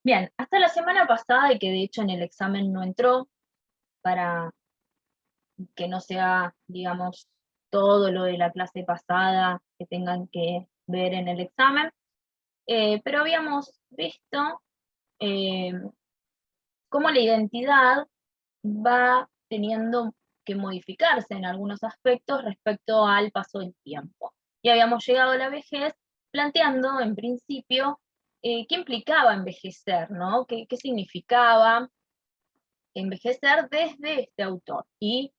Bien, hasta la semana pasada, y que de hecho en el examen no entró, para que no sea, digamos, todo lo de la clase pasada que tengan que ver en el examen, pero habíamos visto eh, cómo la identidad va teniendo que modificarse en algunos aspectos respecto al paso del tiempo. Y habíamos llegado a la vejez planteando, en principio, qué implicaba envejecer, ¿no? ¿Qué significaba envejecer desde este autor? Y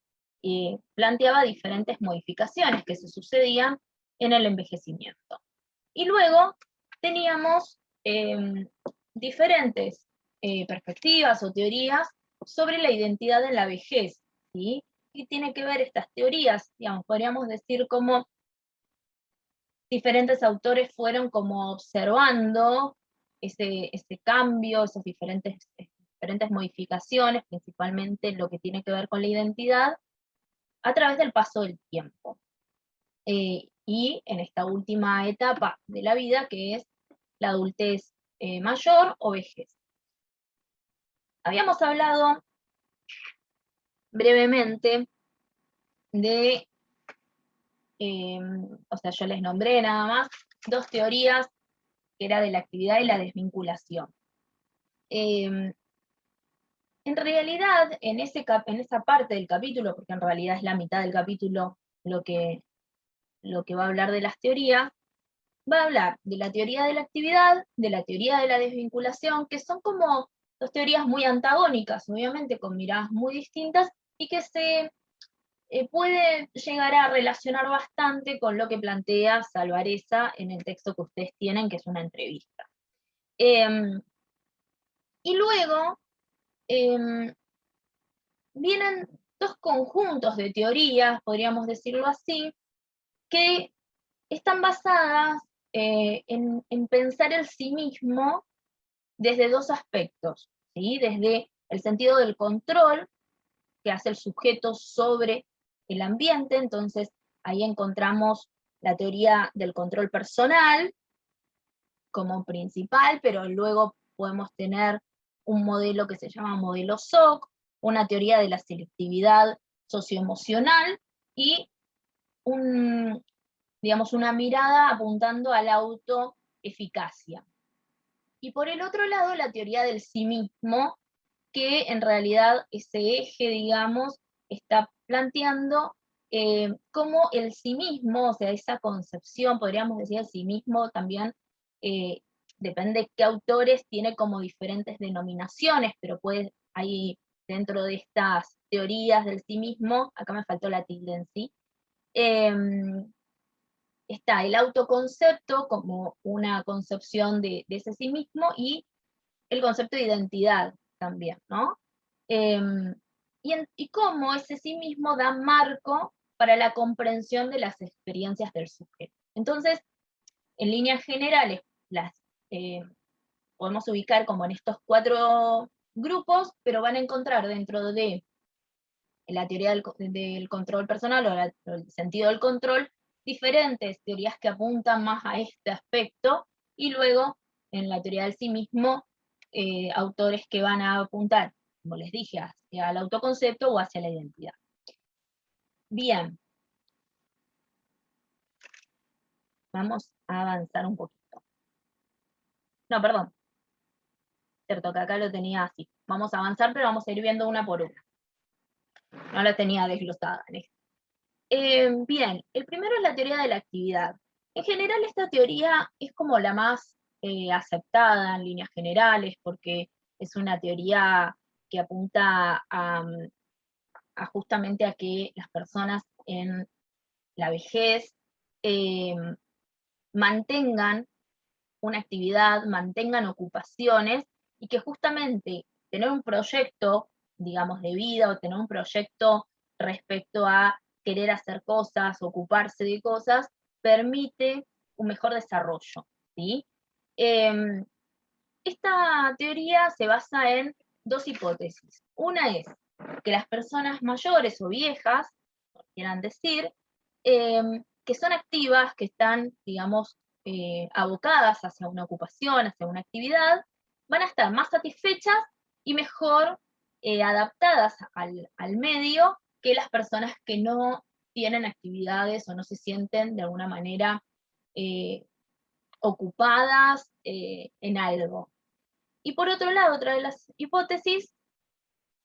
planteaba diferentes modificaciones que se sucedían en el envejecimiento. Y luego teníamos diferentes perspectivas o teorías sobre la identidad en la vejez, ¿sí? ¿Qué tiene que ver estas teorías? Digamos, podríamos decir cómo diferentes autores fueron como observando ese cambio, esas diferentes modificaciones, principalmente lo que tiene que ver con la identidad, a través del paso del tiempo. Y en esta última etapa de la vida, que es la adultez mayor o vejez. Habíamos hablado brevemente de, o sea, yo les nombré nada más dos teorías, que era de la actividad y la desvinculación. En realidad, en esa parte del capítulo, porque en realidad es la mitad del capítulo lo que va a hablar de las teorías, va a hablar de la teoría de la actividad, de la teoría de la desvinculación, que son como dos teorías muy antagónicas, obviamente con miradas muy distintas, y que se puede llegar a relacionar bastante con lo que plantea Salvarezza en el texto que ustedes tienen, que es una entrevista. Y luego vienen dos conjuntos de teorías, podríamos decirlo así, que están basadas en pensar el sí mismo desde dos aspectos, ¿sí? Desde el sentido del control que hace el sujeto sobre el ambiente, entonces ahí encontramos la teoría del control personal como principal, pero luego podemos tener un modelo que se llama modelo SOC, una teoría de la selectividad socioemocional y digamos, una mirada apuntando a la autoeficacia. Y por el otro lado, la teoría del sí mismo, que en realidad ese eje, digamos, está planteando cómo el sí mismo, o sea, esa concepción, podríamos decir el sí mismo también, eh, depende de qué autores, tiene como diferentes denominaciones, pero hay dentro de estas teorías del sí mismo, acá me faltó la tilde en sí, está el autoconcepto como una concepción de ese sí mismo y el concepto de identidad también, ¿no? Eh, y cómo ese sí mismo da marco para la comprensión de las experiencias del sujeto. Entonces, en líneas generales, las eh, podemos ubicar como en estos cuatro grupos, pero van a encontrar dentro de la teoría del control personal o el sentido del control, diferentes teorías que apuntan más a este aspecto, y luego en la teoría del sí mismo, autores que van a apuntar, como les dije, hacia el autoconcepto o hacia la identidad. Bien, vamos a avanzar un poquito. No, perdón, cierto que acá lo tenía así. Vamos a avanzar, pero vamos a ir viendo una por una. No la tenía desglosada en esto. Bien, el primero es la teoría de la actividad. En general esta teoría es como la más aceptada en líneas generales porque es una teoría que apunta a justamente a que las personas en la vejez eh, mantengan una actividad, mantengan ocupaciones y que justamente tener un proyecto, digamos, de vida o tener un proyecto respecto a querer hacer cosas, ocuparse de cosas, permite un mejor desarrollo, ¿sí? Eh, Esta teoría se basa en dos hipótesis. Una es que las personas mayores o viejas, como quieran decir, que son activas, que están, digamos, abocadas hacia una ocupación, hacia una actividad, van a estar más satisfechas y mejor adaptadas al medio que las personas que no tienen actividades o no se sienten de alguna manera ocupadas en algo. Y por otro lado, otra de las hipótesis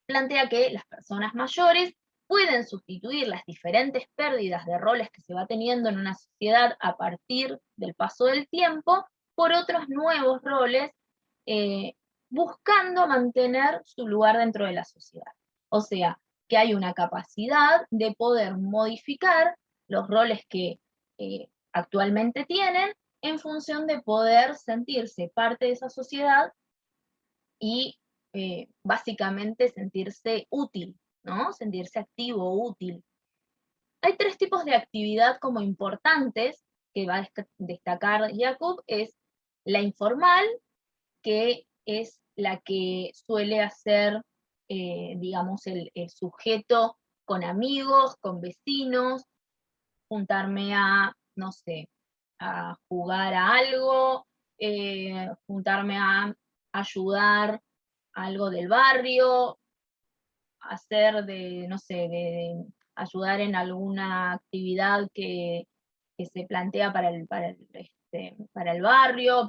plantea que las personas mayores pueden sustituir las diferentes pérdidas de roles que se va teniendo en una sociedad a partir del paso del tiempo por otros nuevos roles, eh, buscando mantener su lugar dentro de la sociedad. O sea, que hay una capacidad de poder modificar los roles que actualmente tienen en función de poder sentirse parte de esa sociedad y básicamente sentirse útil, ¿no? Sentirse activo, útil. Hay tres tipos de actividad como importantes que va a destacar Jacob, es la informal, que es la que suele hacer, digamos, el sujeto con amigos, con vecinos, juntarme a, no sé, a jugar a algo, juntarme a ayudar a algo del barrio, hacer de, no sé, de ayudar en alguna actividad que se plantea para el barrio,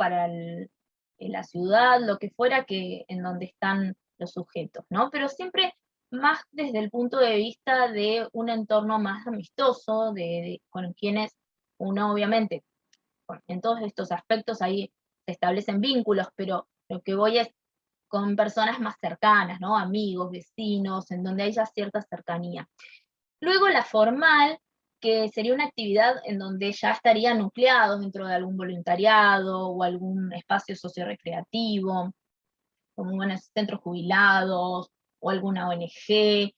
en la ciudad, lo que fuera que en donde están los sujetos, ¿no? Pero siempre más desde el punto de vista de un entorno más amistoso, con quienes uno obviamente, en todos estos aspectos ahí se establecen vínculos, pero lo que voy es con personas más cercanas, ¿no? Amigos, vecinos, en donde haya cierta cercanía. Luego la formal, que sería una actividad en donde ya estaría nucleado dentro de algún voluntariado o algún espacio sociorecreativo, como buenos centros jubilados o alguna ONG,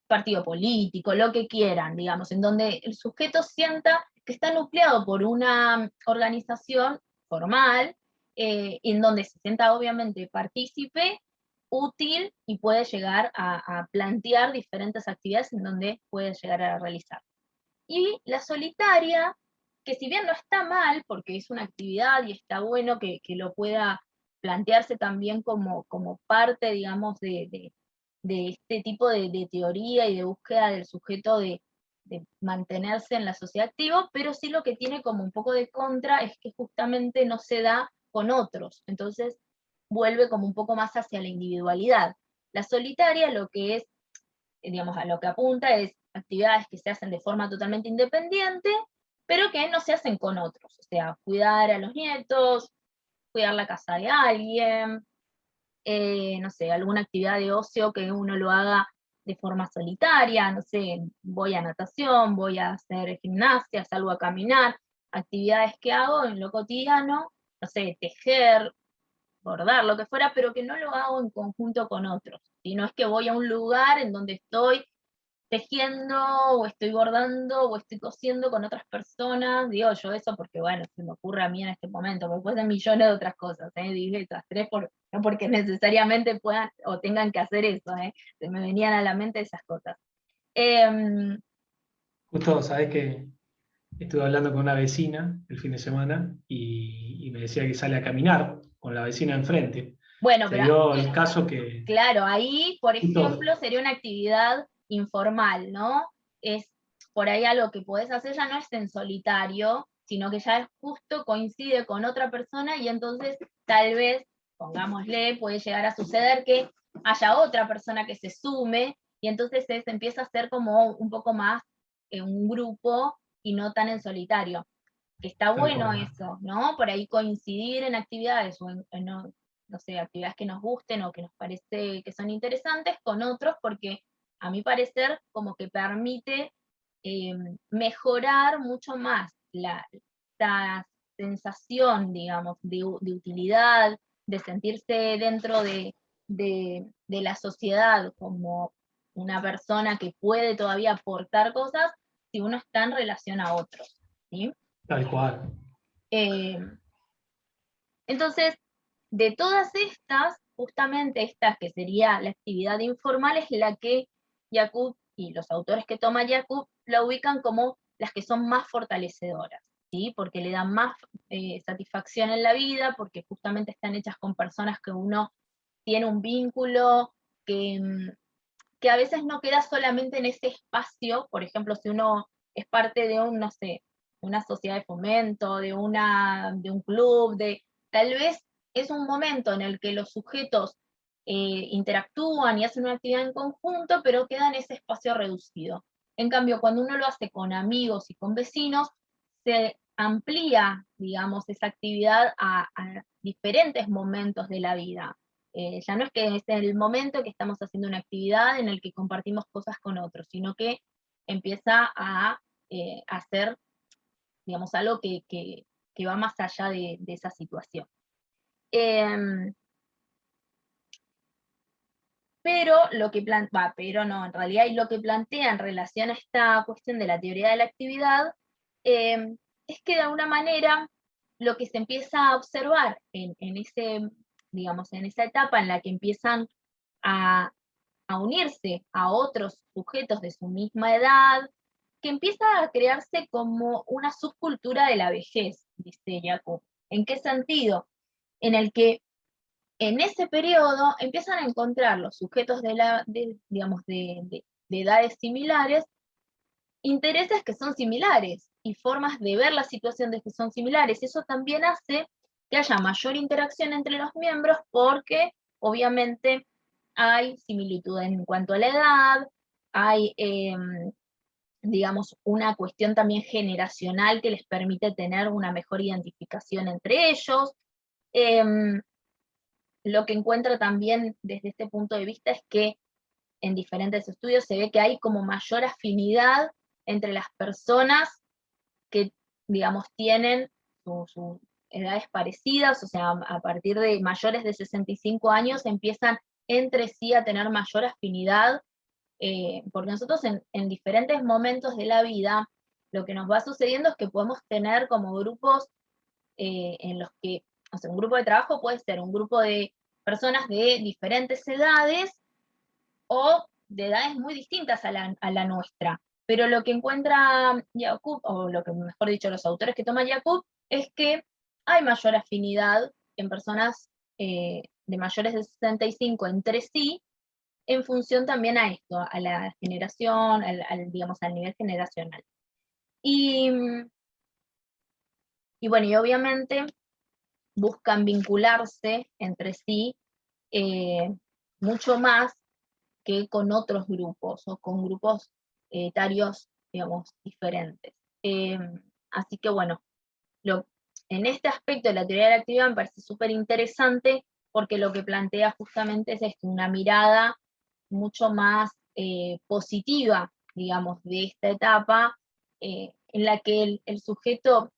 partido político, lo que quieran, digamos, en donde el sujeto sienta que está nucleado por una organización formal, en donde se sienta obviamente partícipe, útil y puede llegar a plantear diferentes actividades en donde puede llegar a realizar. Y la solitaria, que si bien no está mal, porque es una actividad y está bueno que lo pueda plantearse también como parte, digamos, de este tipo de teoría y de búsqueda del sujeto de mantenerse en la sociedad activo, pero sí lo que tiene como un poco de contra es que justamente no se da con otros, entonces vuelve como un poco más hacia la individualidad. La solitaria lo que es, digamos, a lo que apunta es actividades que se hacen de forma totalmente independiente, pero que no se hacen con otros, o sea, cuidar a los nietos, cuidar la casa de alguien, no sé, alguna actividad de ocio que uno lo haga de forma solitaria, no sé, voy a natación, voy a hacer gimnasia, salgo a caminar, actividades que hago en lo cotidiano, no sé, tejer, bordar, lo que fuera, pero que no lo hago en conjunto con otros, sino es que voy a un lugar en donde estoy tejiendo, o estoy bordando, o estoy cosiendo con otras personas, digo yo eso porque, bueno, se me ocurre a mí en este momento, porque después de millones de otras cosas, dije estas tres, no porque necesariamente puedan o tengan que hacer eso, se me venían a la mente esas cosas. Em, Justo, sabés que estuve hablando con una vecina el fin de semana y me decía que sale a caminar con la vecina enfrente. bueno, Se pero dio el caso que claro, ahí, por justo, ejemplo, sería una actividad informal, ¿no? Es por ahí algo que podés hacer ya no es en solitario, sino que ya es justo coincide con otra persona y entonces tal vez, pongámosle, puede llegar a suceder que haya otra persona que se sume y entonces se empieza a hacer como un poco más un grupo y no tan en solitario. Que está tal bueno cual. eso, ¿no? Por ahí coincidir en actividades o no sé, actividades que nos gusten o que nos parece que son interesantes con otros, porque a mi parecer como que permite eh, mejorar mucho más esta sensación, digamos, de utilidad, de sentirse dentro de la sociedad como una persona que puede todavía aportar cosas si uno está en relación a otros, ¿sí? Tal cual. Eh, entonces, de todas estas, justamente esta que sería la actividad informal es la que Jakub y los autores que toma Jakub la ubican como las que son más fortalecedoras. ¿sí? Porque le dan más satisfacción en la vida, porque justamente están hechas con personas que uno tiene un vínculo, que a veces no queda solamente en ese espacio. Por ejemplo, si uno es parte de un, no sé, una sociedad de fomento, de un club, tal vez es un momento en el que los sujetos interactúan y hacen una actividad en conjunto, pero queda en ese espacio reducido. En cambio, cuando uno lo hace con amigos y con vecinos, se amplía, digamos, esa actividad a diferentes momentos de la vida. Ya no es que es el momento que estamos haciendo una actividad en el que compartimos cosas con otros, sino que empieza a hacer, digamos, algo que va más allá de esa situación. Pero lo que pero no, en realidad, y lo que plantea en relación a esta cuestión de la teoría de la actividad, es que de alguna manera lo que se empieza a observar digamos, en esa etapa en la que empiezan a, a unirse a otros sujetos de su misma edad, que empieza a crearse como una subcultura de la vejez, dice Jacob. ¿En qué sentido? En el que en ese periodo empiezan a encontrar los sujetos digamos, de edades similares, intereses que son similares y formas de ver la situación de que son similares. Eso también hace que haya mayor interacción entre los miembros, porque obviamente hay similitud en cuanto a la edad, hay, digamos, una cuestión también generacional que les permite tener una mejor identificación entre ellos. Lo que encuentro también desde este punto de vista es que en diferentes estudios se ve que hay como mayor afinidad entre las personas que, digamos, tienen sus edades parecidas, o sea, a partir de mayores de 65 años empiezan entre sí a tener mayor afinidad, porque nosotros en diferentes momentos de la vida lo que nos va sucediendo es que podemos tener como grupos en los que, o sea, un grupo de trabajo puede ser un grupo de personas de diferentes edades o de edades muy distintas a la nuestra. Pero lo que encuentra Jacob, o lo que mejor dicho los autores que toma Jacob, es que hay mayor afinidad en personas de mayores de 65 entre sí, en función también a esto, a la generación, digamos, al nivel generacional. Y, y bueno, y obviamente buscan vincularse entre sí mucho más que con otros grupos o con grupos etarios, digamos, diferentes. Así que bueno, en este aspecto de la teoría de la actividad me parece súper interesante, porque lo que plantea justamente es esto, una mirada mucho más positiva, digamos, de esta etapa, en la que el sujeto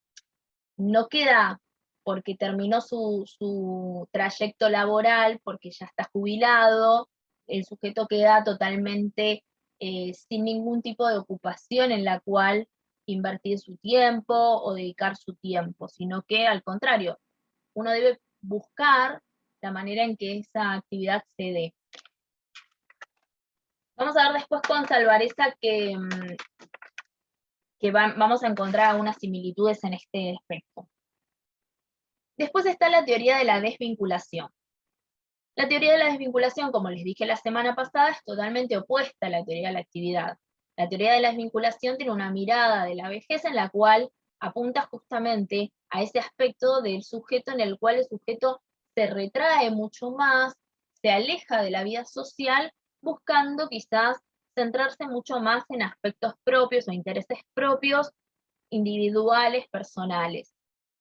no queda porque terminó su trayecto laboral, porque ya está jubilado, el sujeto queda totalmente sin ningún tipo de ocupación en la cual invertir su tiempo o dedicar su tiempo, sino que al contrario, uno debe buscar la manera en que esa actividad se dé. Vamos a ver después con Salvarezza que vamos a encontrar algunas similitudes en este aspecto. Después está la teoría de la desvinculación. La teoría de la desvinculación, como les dije la semana pasada, es totalmente opuesta a la teoría de la actividad. La teoría de la desvinculación tiene una mirada de la vejez en la cual apunta justamente a ese aspecto del sujeto en el cual el sujeto se retrae mucho más, se aleja de la vida social, buscando quizás centrarse mucho más en aspectos propios o intereses propios, individuales, personales.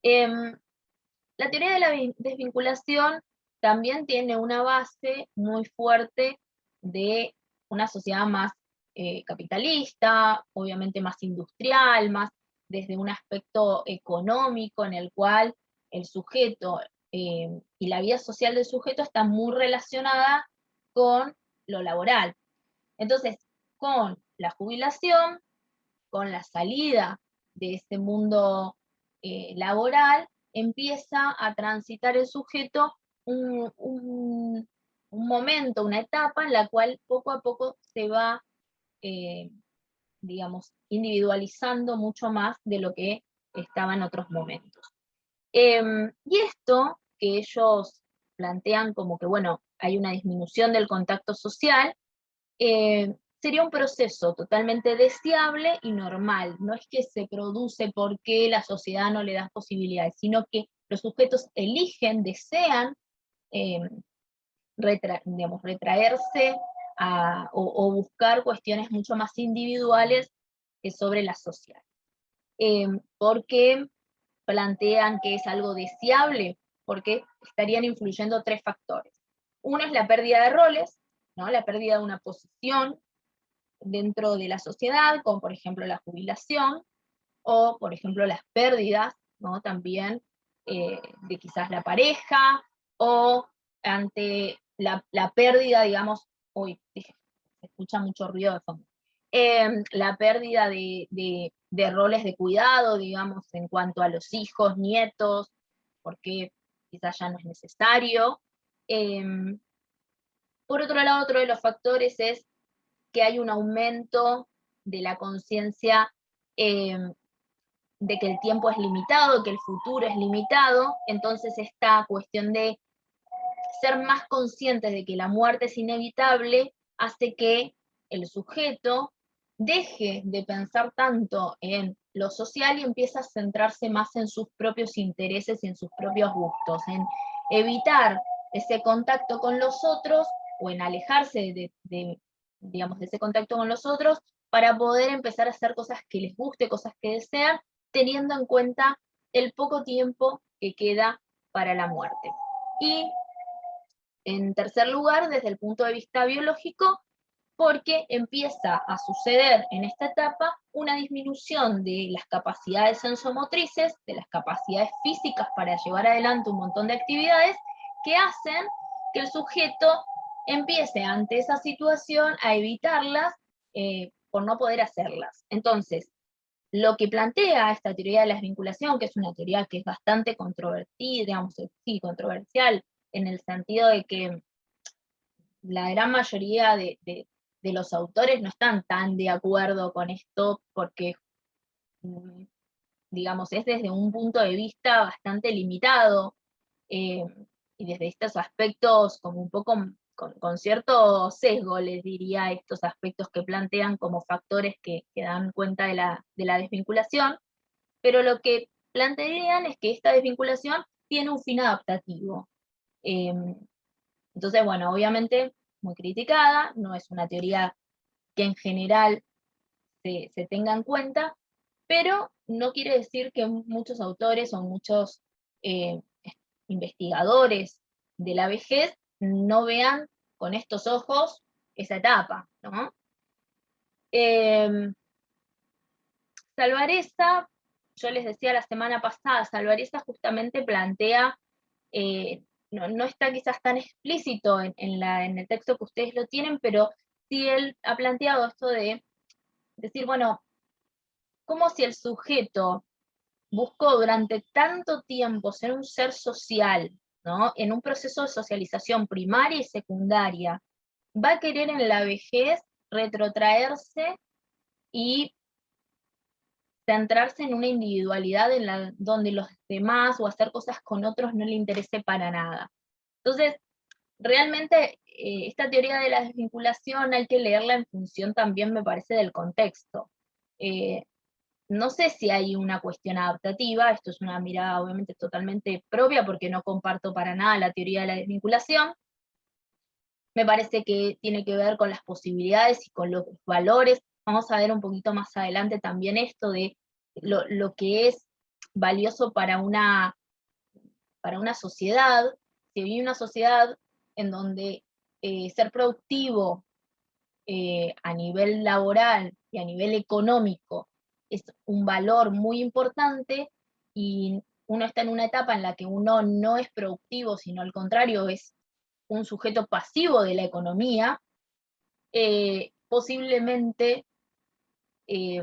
La teoría de la desvinculación también tiene una base muy fuerte de una sociedad más capitalista, obviamente más industrial, más desde un aspecto económico en el cual el sujeto y la vida social del sujeto está muy relacionada con lo laboral. Entonces, con la jubilación, con la salida de ese mundo laboral, empieza a transitar el sujeto un momento, una etapa en la cual poco a poco se va, digamos, individualizando mucho más de lo que estaba en otros momentos. Y esto que ellos plantean como que, bueno, hay una disminución del contacto social, sería un proceso totalmente deseable y normal. No es que se produce porque la sociedad no le da posibilidades, sino que los sujetos eligen, desean eh, retraerse o buscar cuestiones mucho más individuales que sobre la social. Porque plantean que es algo deseable, porque estarían influyendo tres factores. Uno es la pérdida de roles, ¿no? La pérdida de una posición dentro de la sociedad, como por ejemplo la jubilación, o por ejemplo las pérdidas, ¿no? También de quizás la pareja, o ante la pérdida, digamos, uy, se escucha mucho ruido de fondo, la pérdida de roles de cuidado, digamos, en cuanto a los hijos, nietos, porque quizás ya no es necesario. Por otro lado, otro de los factores es que hay un aumento de la conciencia de que el tiempo es limitado, que el futuro es limitado, entonces esta cuestión de ser más conscientes de que la muerte es inevitable hace que el sujeto deje de pensar tanto en lo social y empiece a centrarse más en sus propios intereses y en sus propios gustos, en evitar ese contacto con los otros o en alejarse digamos, de ese contacto con los otros para poder empezar a hacer cosas que les guste, cosas que desean, teniendo en cuenta el poco tiempo que queda para la muerte. Y en tercer lugar, desde el punto de vista biológico, porque empieza a suceder en esta etapa una disminución de las capacidades sensomotrices, de las capacidades físicas para llevar adelante un montón de actividades que hacen que el sujeto empiece ante esa situación a evitarlas por no poder hacerlas. Entonces, lo que plantea esta teoría de la desvinculación, que es una teoría que es bastante controvertida, digamos, sí, controversial, en el sentido de que la gran mayoría de los autores no están tan de acuerdo con esto porque, mm, digamos, es desde un punto de vista bastante limitado eh, y desde estos aspectos como un poco con cierto sesgo, les diría, estos aspectos que plantean como factores que dan cuenta de la desvinculación, pero lo que plantearían es que esta desvinculación tiene un fin adaptativo. Entonces, bueno, obviamente muy criticada, no es una teoría que en general se tenga en cuenta, pero no quiere decir que muchos autores o muchos eh, investigadores de la vejez no vean con estos ojos esa etapa, ¿no? Salvarezza, yo les decía la semana pasada, Salvarezza justamente plantea, no está quizás tan explícito en el texto que ustedes lo tienen, pero sí él ha planteado esto de decir, bueno, como si el sujeto buscó durante tanto tiempo ser un ser social, ¿no? En un proceso de socialización primaria y secundaria, va a querer en la vejez retrotraerse y centrarse en una individualidad donde los demás o hacer cosas con otros no le interese para nada. Entonces, realmente esta teoría de la desvinculación hay que leerla en función también, me parece, del contexto. No sé si hay una cuestión adaptativa, esto es una mirada obviamente totalmente propia porque no comparto para nada la teoría de la desvinculación. Me parece que tiene que ver con las posibilidades y con los valores. Vamos a ver un poquito más adelante también esto de lo que es valioso para una sociedad. Si vive una sociedad en donde ser productivo a nivel laboral y a nivel económico es un valor muy importante y uno está en una etapa en la que uno no es productivo, sino al contrario, es un sujeto pasivo de la economía, posiblemente eh,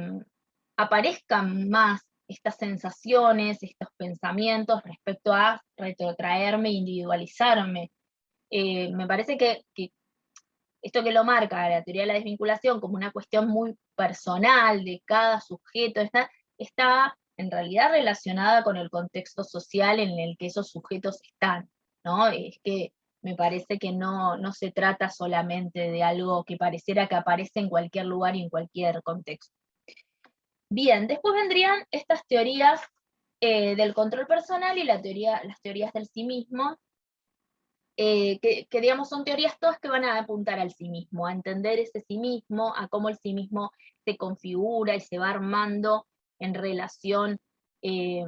aparezcan más estas sensaciones, estos pensamientos respecto a retrotraerme, individualizarme. Me parece que esto que lo marca la teoría de la desvinculación como una cuestión muy personal de cada sujeto, está en realidad relacionada con el contexto social en el que esos sujetos están, ¿no? Es que me parece que no se trata solamente de algo que pareciera que aparece en cualquier lugar y en cualquier contexto. Bien, después vendrían estas teorías del control personal y las teorías del sí mismo, que digamos son teorías todas que van a apuntar al sí mismo, a entender ese sí mismo, a cómo el sí mismo se configura y se va armando en relación eh,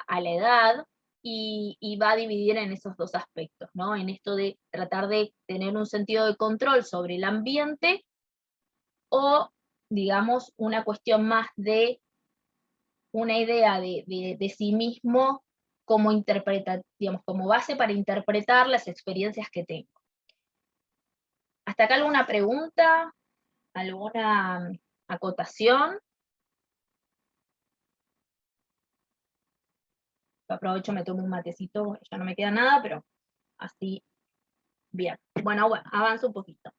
a la edad, y va a dividir en esos dos aspectos, ¿no? En esto de tratar de tener un sentido de control sobre el ambiente, o, digamos, una cuestión más de una idea de sí mismo como digamos, como base para interpretar las experiencias que tengo. ¿Hasta acá alguna pregunta? ¿Alguna acotación? Yo aprovecho, me tomo un matecito, ya no me queda nada, pero así, bien. Bueno, avanzo un poquito.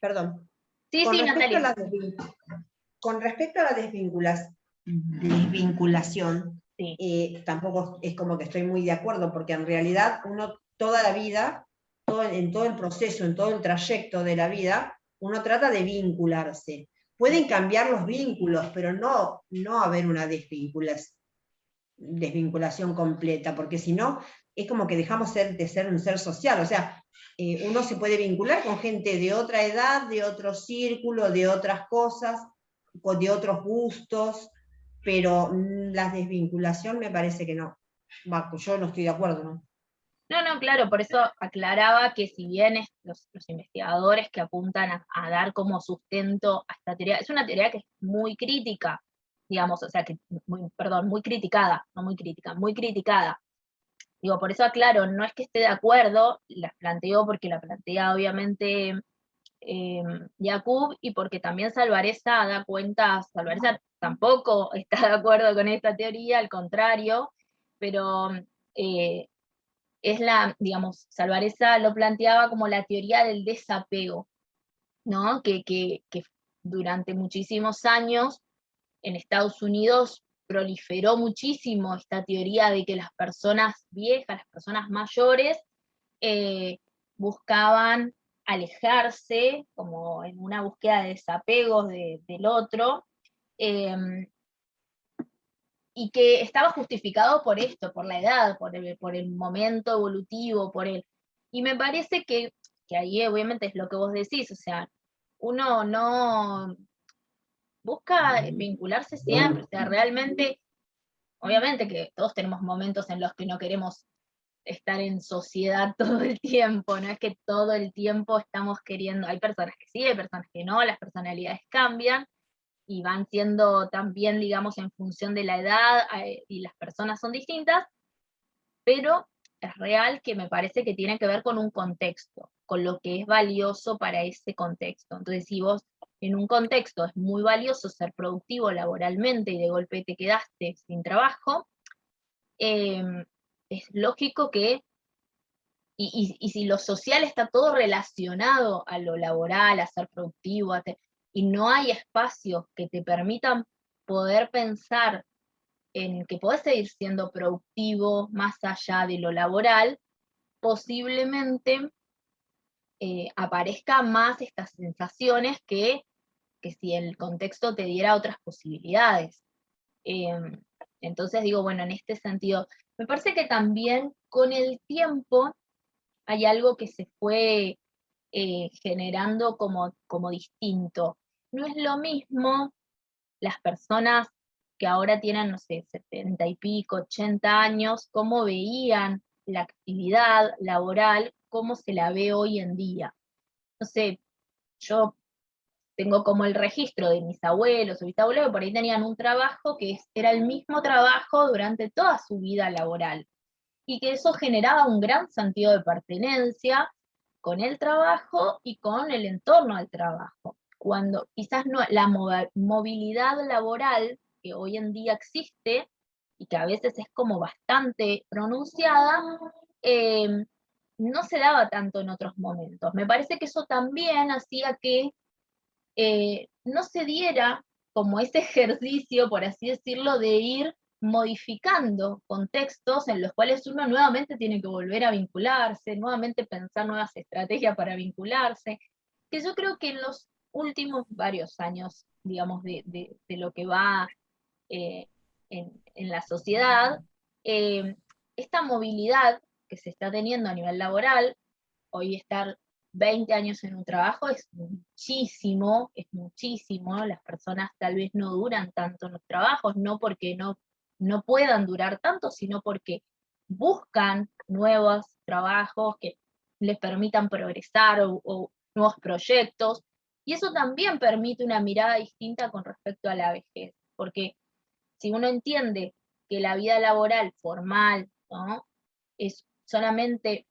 Perdón. Sí, Con sí, respecto a Natalia. con respecto a la desvinculación, Sí. tampoco es como que estoy muy de acuerdo, porque en realidad uno toda la vida, en todo el proceso, en todo el trayecto de la vida, uno trata de vincularse. Pueden cambiar los vínculos, pero no haber una desvinculación completa, porque si no, es como que dejamos de ser un ser social. O sea, uno se puede vincular con gente de otra edad, de otro círculo, de otras cosas, de otros gustos, pero la desvinculación me parece que no. Yo no estoy de acuerdo, ¿no? No, claro, por eso aclaraba que si bien los investigadores que apuntan a dar como sustento a esta teoría, es una teoría que es muy crítica, digamos, o sea, perdón, muy criticada, no muy crítica, muy criticada. Digo, por eso aclaro, no es que esté de acuerdo, las planteo porque la plantea obviamente Jakub, y porque también Salvarezza da cuenta, Salvarezza tampoco está de acuerdo con esta teoría, al contrario, pero eh, es digamos, Salvarezza lo planteaba como la teoría del desapego, ¿no? Que durante muchísimos años en Estados Unidos proliferó muchísimo esta teoría de que las personas viejas, las personas mayores, buscaban alejarse, como en una búsqueda de desapego del otro, eh, y que estaba justificado por esto, por la edad, por el momento evolutivo, y me parece que ahí obviamente es lo que vos decís, o sea, uno no busca vincularse siempre, o sea, realmente, obviamente que todos tenemos momentos en los que no queremos estar en sociedad todo el tiempo, no es que todo el tiempo estamos queriendo, hay personas que sí, hay personas que no, las personalidades cambian, y van siendo también, digamos, en función de la edad, y las personas son distintas, pero es real que me parece que tiene que ver con un contexto, con lo que es valioso para ese contexto. Entonces, si vos en un contexto es muy valioso ser productivo laboralmente y de golpe te quedaste sin trabajo, es lógico que, y si lo social está todo relacionado a lo laboral, a ser productivo, y no hay espacios que te permitan poder pensar en que podés seguir siendo productivo más allá de lo laboral, posiblemente aparezcan más estas sensaciones que si el contexto te diera otras posibilidades. Entonces digo, bueno, en este sentido, me parece que también con el tiempo hay algo que se fue generando como distinto. No es lo mismo las personas que ahora tienen, no sé, 70 y pico, 80 años, cómo veían la actividad laboral, cómo se la ve hoy en día. No sé, yo tengo como el registro de mis abuelos o bisabuelos que por ahí tenían un trabajo que era el mismo trabajo durante toda su vida laboral, y que eso generaba un gran sentido de pertenencia con el trabajo y con el entorno del trabajo. Cuando quizás no, la movilidad laboral que hoy en día existe y que a veces es como bastante pronunciada, eh, no se daba tanto en otros momentos. Me parece que eso también hacía que no se diera como ese ejercicio, por así decirlo, de ir modificando contextos en los cuales uno nuevamente tiene que volver a vincularse, nuevamente pensar nuevas estrategias para vincularse, que yo creo que en los últimos varios años, digamos, de lo que va en la sociedad, esta movilidad que se está teniendo a nivel laboral, hoy estar 20 años en un trabajo es muchísimo, las personas tal vez no duran tanto en los trabajos, no porque no puedan durar tanto, sino porque buscan nuevos trabajos que les permitan progresar o nuevos proyectos, y eso también permite una mirada distinta con respecto a la vejez, porque si uno entiende que la vida laboral formal, ¿no?, es solamente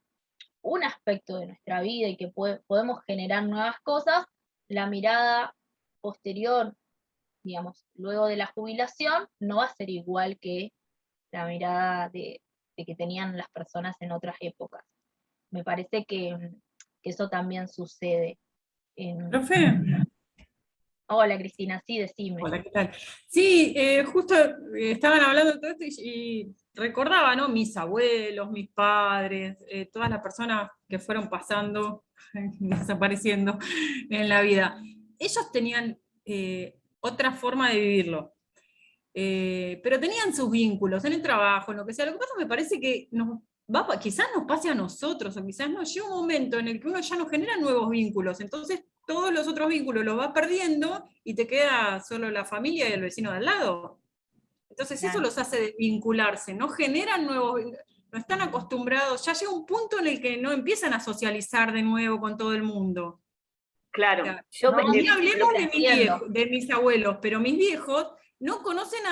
un aspecto de nuestra vida y que podemos generar nuevas cosas, la mirada posterior, digamos, luego de la jubilación, no va a ser igual que la mirada de que tenían las personas en otras épocas. Me parece que eso también sucede. Profe. Hola Cristina, sí, decime. Hola, ¿qué tal? Sí, justo estaban hablando de todo esto y recordaba, ¿no? Mis abuelos, mis padres, todas las personas que fueron pasando, desapareciendo en la vida. Ellos tenían otra forma de vivirlo. Pero tenían sus vínculos en el trabajo, en lo que sea. Lo que pasa me parece que quizás nos pase a nosotros, o quizás nos llega un momento en el que uno ya no genera nuevos vínculos, entonces todos los otros vínculos los va perdiendo y te queda solo la familia y el vecino de al lado. Entonces eso los hace desvincularse, no generan nuevos, no están acostumbrados, ya llega un punto en el que no empiezan a socializar de nuevo con todo el mundo. Claro, O sea, yo ni hablemos entiendo. de mis abuelos, pero mis viejos no conocen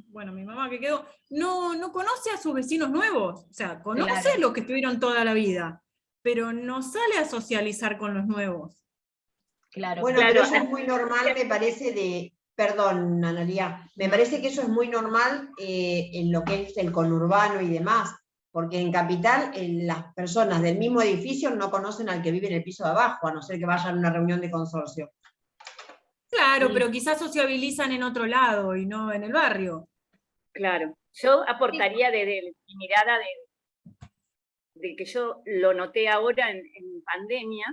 bueno, mi mamá que quedó, no conoce a sus vecinos nuevos, o sea, conoce Claro. a los que estuvieron toda la vida, pero no sale a socializar con los nuevos. Claro. Bueno, Claro, pero eso es muy normal, me parece, perdón, Analía, me parece que eso es muy normal en lo que es el conurbano y demás, porque en Capital las personas del mismo edificio no conocen al que vive en el piso de abajo, a no ser que vayan a una reunión de consorcio. Claro, Sí. pero quizás sociabilizan en otro lado y no en el barrio. Claro, yo aportaría desde mi mirada de que yo lo noté ahora en pandemia,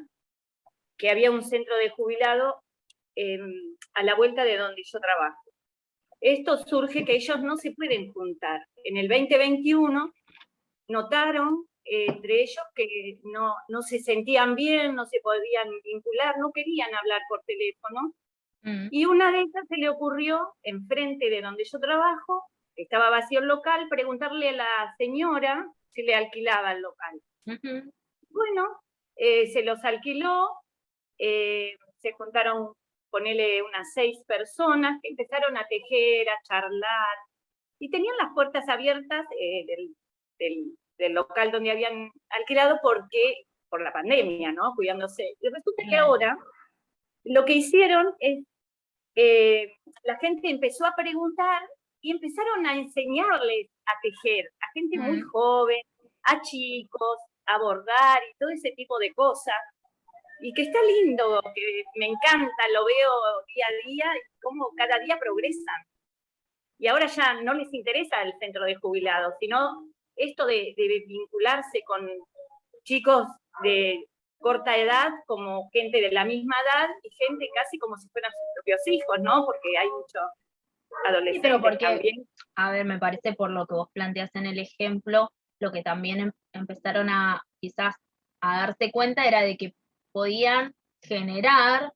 que había un centro de jubilado a la vuelta de donde yo trabajo. Esto surge que ellos no se pueden juntar. En el 2021 notaron entre ellos que no se sentían bien, no se podían vincular, no querían hablar por teléfono. Y una de ellas se le ocurrió, enfrente de donde yo trabajo, estaba vacío el local, preguntarle a la señora si le alquilaba el local. Bueno, se los alquiló, se juntaron, ponele unas 6 personas, que empezaron a tejer, a charlar, y tenían las puertas abiertas del local donde habían alquilado por la pandemia, ¿no? Cuidándose. Y resulta que ahora lo que hicieron es la gente empezó a preguntar y empezaron a enseñarles a tejer, a gente muy joven, a chicos, a bordar y todo ese tipo de cosas. Y que está lindo, que me encanta, lo veo día a día y cómo cada día progresan. Y ahora ya no les interesa el centro de jubilados, sino esto de vincularse con chicos de corta edad, como gente de la misma edad y gente casi como si fueran sus propios hijos, ¿no? Porque hay muchos adolescentes, sí, pero porque, también. A ver, me parece por lo que vos planteás en el ejemplo, lo que también empezaron a quizás a darse cuenta era de que podían generar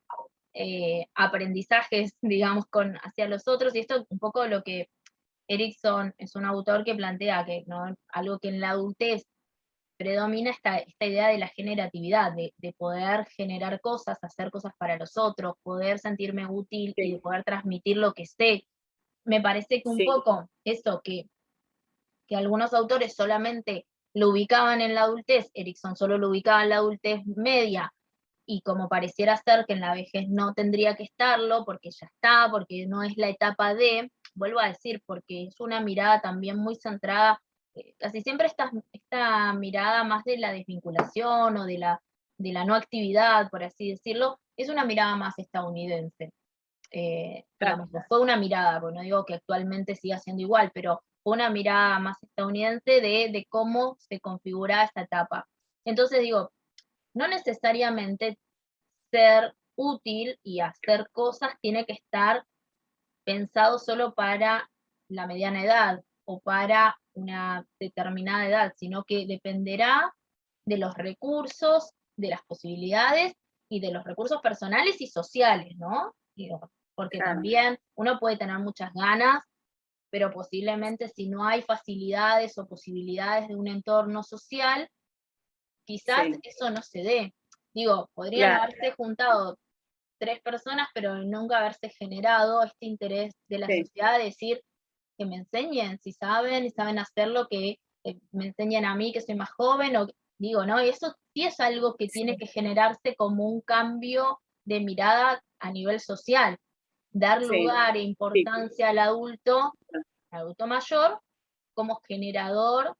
aprendizajes, digamos, hacia los otros, y esto es un poco lo que Erikson es un autor que plantea, que ¿no? Algo que en la adultez predomina esta idea de la generatividad, de poder generar cosas, hacer cosas para los otros, poder sentirme útil y de poder transmitir lo que sé. Me parece que un poco eso que algunos autores solamente lo ubicaban en la adultez, Erikson solo lo ubicaba en la adultez media, y como pareciera ser que en la vejez no tendría que estarlo, porque ya está, porque no es la etapa vuelvo a decir, porque es una mirada también muy centrada, casi siempre esta mirada más de la desvinculación o de la no actividad, por así decirlo, es una mirada más estadounidense. digamos, fue una mirada, porque no digo que actualmente siga siendo igual, pero fue una mirada más estadounidense de cómo se configura esta etapa. Entonces digo, no necesariamente ser útil y hacer cosas tiene que estar pensado solo para la mediana edad o para una determinada edad, sino que dependerá de los recursos, de las posibilidades y de los recursos personales y sociales, ¿no? Digo, porque Claro. también uno puede tener muchas ganas, pero posiblemente si no hay facilidades o posibilidades de un entorno social, quizás Sí. eso no se dé. Digo, podrían Claro. haberse juntado 3 personas, pero nunca haberse generado este interés de la Sí. sociedad de decir que me enseñen, si saben y saben hacerlo, que me enseñen a mí que soy más joven, o digo, ¿no? Y eso sí es algo que tiene que generarse como un cambio de mirada a nivel social, dar Sí. lugar e importancia al adulto mayor, como generador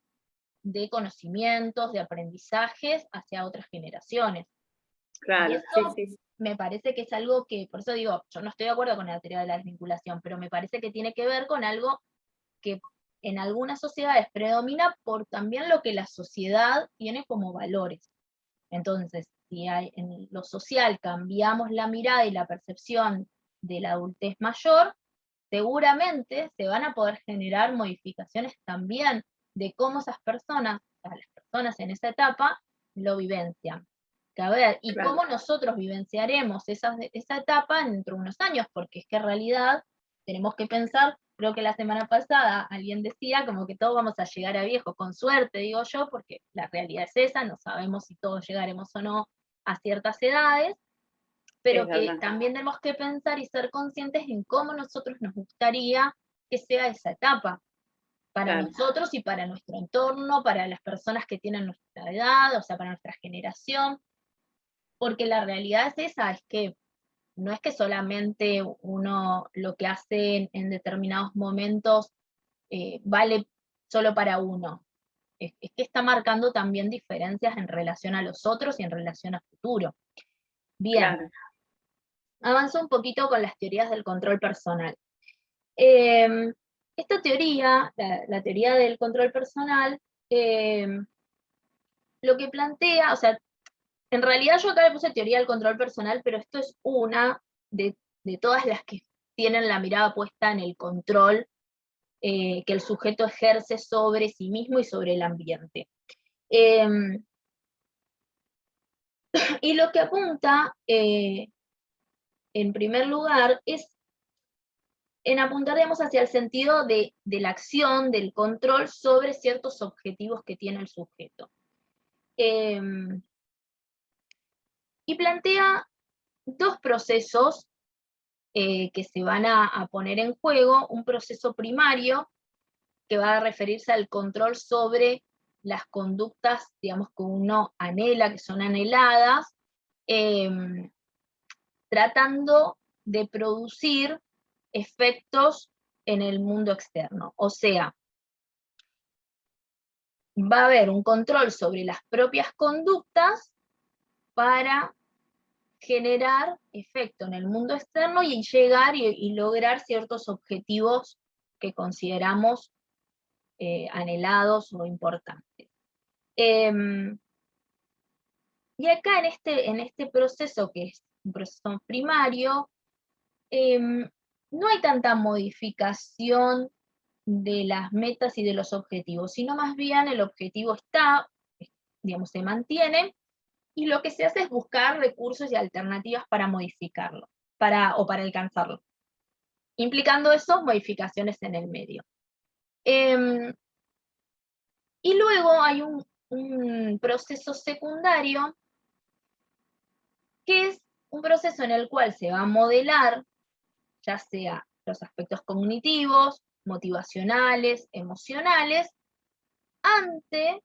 de conocimientos, de aprendizajes hacia otras generaciones. Y Claro, eso sí, sí. me parece que es algo que, por eso digo, yo no estoy de acuerdo con la teoría de la desvinculación, pero me parece que tiene que ver con algo que en algunas sociedades predomina por también lo que la sociedad tiene como valores. Entonces, si en lo social cambiamos la mirada y la percepción de la adultez mayor, seguramente se van a poder generar modificaciones también de cómo esas personas, o sea, las personas en esa etapa, lo vivencian. Que a ver, y Claro. cómo nosotros vivenciaremos esa etapa dentro de unos años, porque es que en realidad tenemos que pensar, creo que la semana pasada alguien decía como que todos vamos a llegar a viejos, con suerte digo yo, porque la realidad es esa, no sabemos si todos llegaremos o no a ciertas edades, pero Es que verdad. también tenemos que pensar y ser conscientes en cómo nosotros nos gustaría que sea esa etapa, para Claro. nosotros y para nuestro entorno, para las personas que tienen nuestra edad, o sea, para nuestra generación, porque la realidad es esa, es que no es que solamente uno lo que hace en determinados momentos vale solo para uno, es que está marcando también diferencias en relación a los otros y en relación a futuro. Bien, Claro. avanzo un poquito con las teorías del control personal. Esta teoría, la teoría del control personal, lo que plantea, o sea, en realidad yo acá le puse teoría del control personal, pero esto es una de todas las que tienen la mirada puesta en el control que el sujeto ejerce sobre sí mismo y sobre el ambiente. Y lo que apunta, en primer lugar, es en apuntar, digamos, hacia el sentido de la acción, del control sobre ciertos objetivos que tiene el sujeto. Y plantea dos procesos que se van a poner en juego, un proceso primario, que va a referirse al control sobre las conductas, digamos, que uno anhela, que son anheladas, tratando de producir efectos en el mundo externo. O sea, va a haber un control sobre las propias conductas para generar efecto en el mundo externo y llegar y lograr ciertos objetivos que consideramos anhelados o importantes. Y acá en este proceso, que es un proceso primario, no hay tanta modificación de las metas y de los objetivos, sino más bien el objetivo está, digamos, se mantiene, y lo que se hace es buscar recursos y alternativas para modificarlo, o para alcanzarlo, implicando eso modificaciones en el medio. Y luego hay un proceso secundario, que es un proceso en el cual se va a modelar, ya sea los aspectos cognitivos, motivacionales, emocionales, ante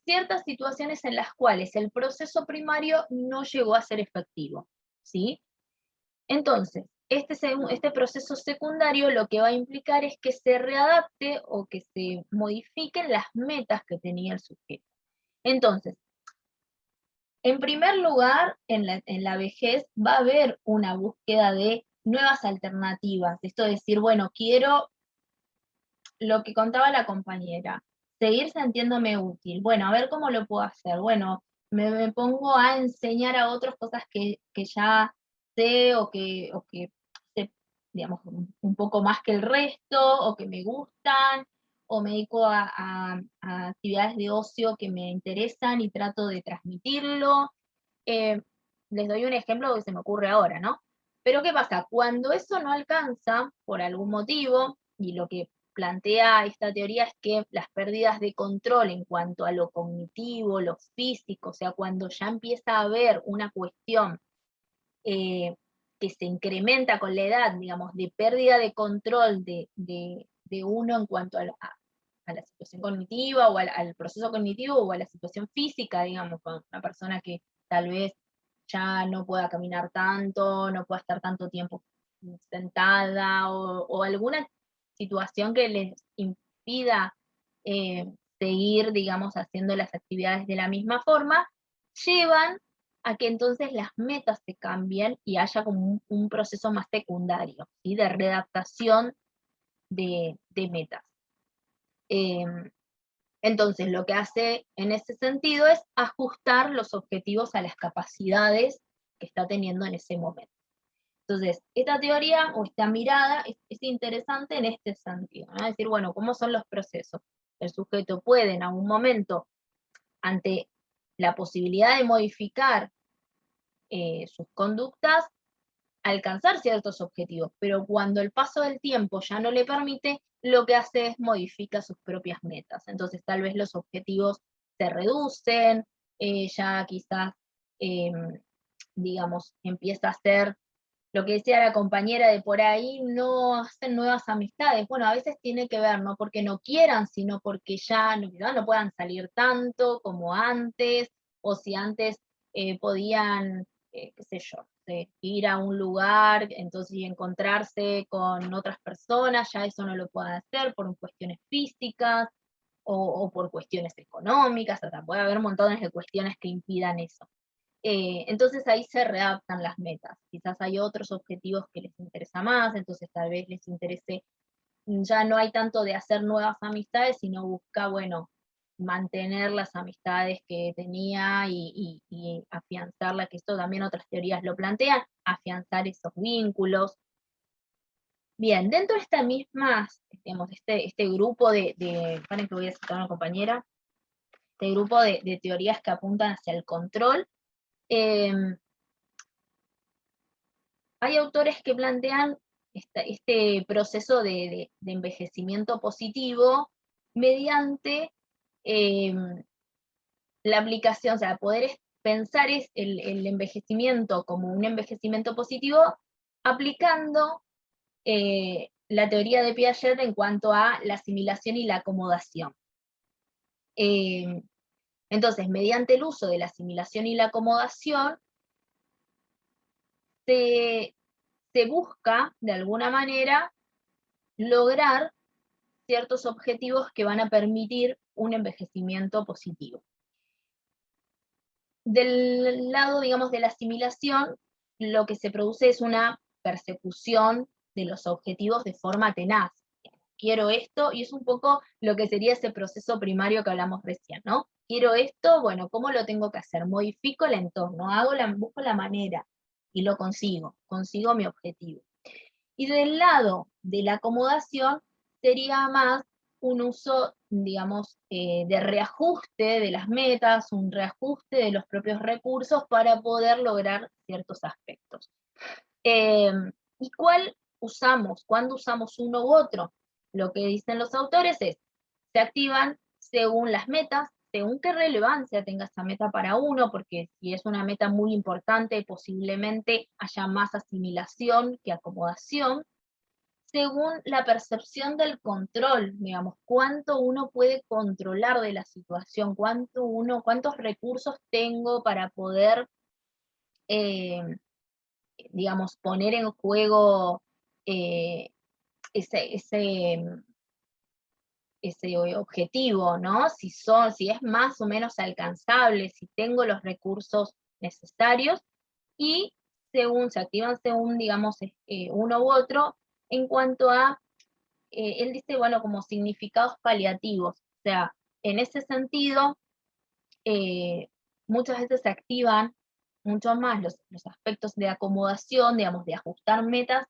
ciertas situaciones en las cuales el proceso primario no llegó a ser efectivo, ¿sí? Entonces, este proceso secundario lo que va a implicar es que se readapte o que se modifiquen las metas que tenía el sujeto. Entonces, en primer lugar, en la vejez va a haber una búsqueda de nuevas alternativas. Esto de decir, bueno, quiero lo que contaba la compañera, seguir sintiéndome útil. Bueno, a ver cómo lo puedo hacer. Bueno, me pongo a enseñar a otros cosas que ya sé o que sé, digamos, un poco más que el resto, o que me gustan, o me dedico a actividades de ocio que me interesan y trato de transmitirlo. Eh, Les doy un ejemplo que se me ocurre ahora, ¿no? Pero ¿qué pasa? Cuando eso no alcanza, por algún motivo, y lo que plantea esta teoría es que las pérdidas de control en cuanto a lo cognitivo, lo físico, o sea, cuando ya empieza a haber una cuestión que se incrementa con la edad, digamos, de pérdida de control de uno en cuanto a la situación cognitiva o al proceso cognitivo o a la situación física, digamos, con una persona que tal vez ya no pueda caminar tanto, no pueda estar tanto tiempo sentada o alguna situación que les impida seguir, digamos, haciendo las actividades de la misma forma, llevan a que entonces las metas se cambien y haya como un proceso más secundario, ¿sí? De readaptación de metas. Entonces, lo que hace en ese sentido es ajustar los objetivos a las capacidades que está teniendo en ese momento. Entonces, esta teoría o esta mirada es interesante en este sentido, ¿no? Es decir, bueno, ¿cómo son los procesos? El sujeto puede en algún momento, ante la posibilidad de modificar sus conductas, alcanzar ciertos objetivos, pero cuando el paso del tiempo ya no le permite, lo que hace es modifica sus propias metas. Entonces tal vez los objetivos se reducen, ya quizás, digamos, empieza a ser lo que decía la compañera de por ahí, no hacen nuevas amistades. Bueno, a veces tiene que ver, no porque no quieran, sino porque ya no puedan salir tanto como antes, o si antes podían, qué sé yo, ir a un lugar, entonces y encontrarse con otras personas, ya eso no lo pueden hacer por cuestiones físicas o por cuestiones económicas, o sea, puede haber montones de cuestiones que impidan eso. Entonces ahí se readaptan las metas. Quizás hay otros objetivos que les interesa más, entonces tal vez les interese, ya no hay tanto de hacer nuevas amistades, sino busca, bueno, mantener las amistades que tenía y afianzarla, que esto también otras teorías lo plantean, afianzar esos vínculos. Bien, dentro de esta misma, digamos, este grupo paren que voy a citar a una compañera, este grupo de teorías que apuntan hacia el control, hay autores que plantean este proceso de envejecimiento positivo mediante la aplicación, o sea, poder pensar el envejecimiento como un envejecimiento positivo aplicando la teoría de Piaget en cuanto a la asimilación y la acomodación. Entonces, mediante el uso de la asimilación y la acomodación, se busca, de alguna manera, lograr ciertos objetivos que van a permitir un envejecimiento positivo. Del lado, digamos, de la asimilación, lo que se produce es una persecución de los objetivos de forma tenaz. Quiero esto, y es un poco lo que sería ese proceso primario que hablamos recién, ¿no? Quiero esto, bueno, ¿cómo lo tengo que hacer? Modifico el entorno, busco la manera, y lo consigo mi objetivo. Y del lado de la acomodación sería más un uso, digamos, de reajuste de las metas, un reajuste de los propios recursos para poder lograr ciertos aspectos. ¿Y cuál usamos? ¿Cuándo usamos uno u otro? Lo que dicen los autores es, se activan según las metas, según qué relevancia tenga esa meta para uno, porque si es una meta muy importante, posiblemente haya más asimilación que acomodación, según la percepción del control, digamos, cuánto uno puede controlar de la situación, cuántos recursos tengo para poder, digamos, poner en juego eh, ese objetivo, ¿no? Si es más o menos alcanzable, si tengo los recursos necesarios, y se activan según, digamos, uno u otro, en cuanto a, él dice, bueno, como significados paliativos. O sea, en ese sentido, muchas veces se activan mucho más los aspectos de acomodación, digamos, de ajustar metas,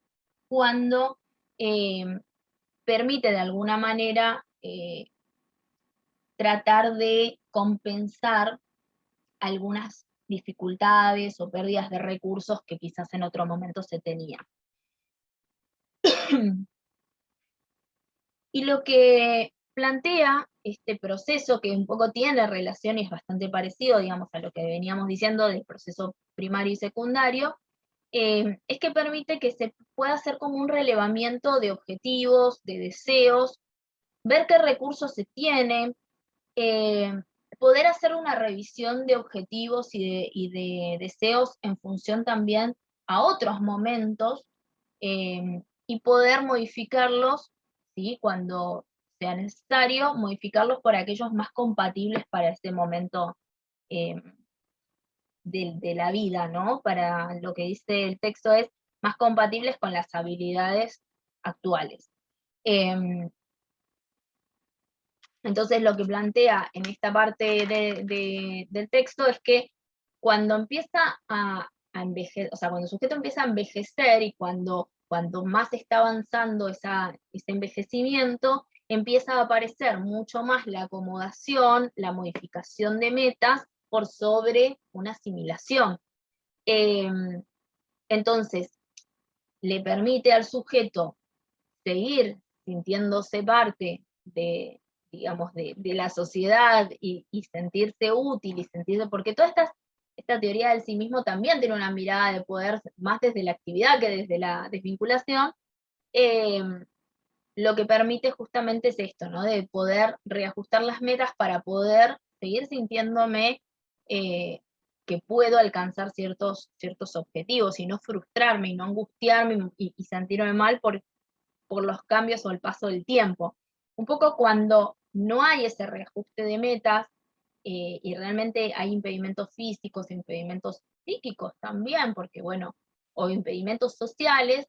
cuando permite de alguna manera tratar de compensar algunas dificultades o pérdidas de recursos que quizás en otro momento se tenía. Y lo que plantea este proceso, que un poco tiene relación y es bastante parecido, digamos, a lo que veníamos diciendo del proceso primario y secundario, es que permite que se pueda hacer como un relevamiento de objetivos, de deseos, ver qué recursos se tienen, poder hacer una revisión de objetivos y de deseos en función también a otros momentos, y poder modificarlos, ¿sí? Cuando sea necesario, modificarlos por aquellos más compatibles para este momento de la vida, ¿no? Para lo que dice el texto es más compatibles con las habilidades actuales. Entonces lo que plantea en esta parte del texto es que cuando empieza a envejecer, o sea, cuando el sujeto empieza a envejecer y cuando más está avanzando ese envejecimiento, empieza a aparecer mucho más la acomodación, la modificación de metas por sobre una asimilación. Entonces, le permite al sujeto seguir sintiéndose parte de, digamos, de la sociedad y sentirse útil y sentirse, porque toda esta teoría del sí mismo también tiene una mirada de poder más desde la actividad que desde la desvinculación, lo que permite justamente es esto, ¿no? De poder reajustar las metas para poder seguir sintiéndome que puedo alcanzar ciertos objetivos y no frustrarme y no angustiarme y sentirme mal por los cambios o el paso del tiempo. Un poco cuando no hay ese reajuste de metas, y realmente hay impedimentos físicos, impedimentos psíquicos también, porque bueno, o impedimentos sociales,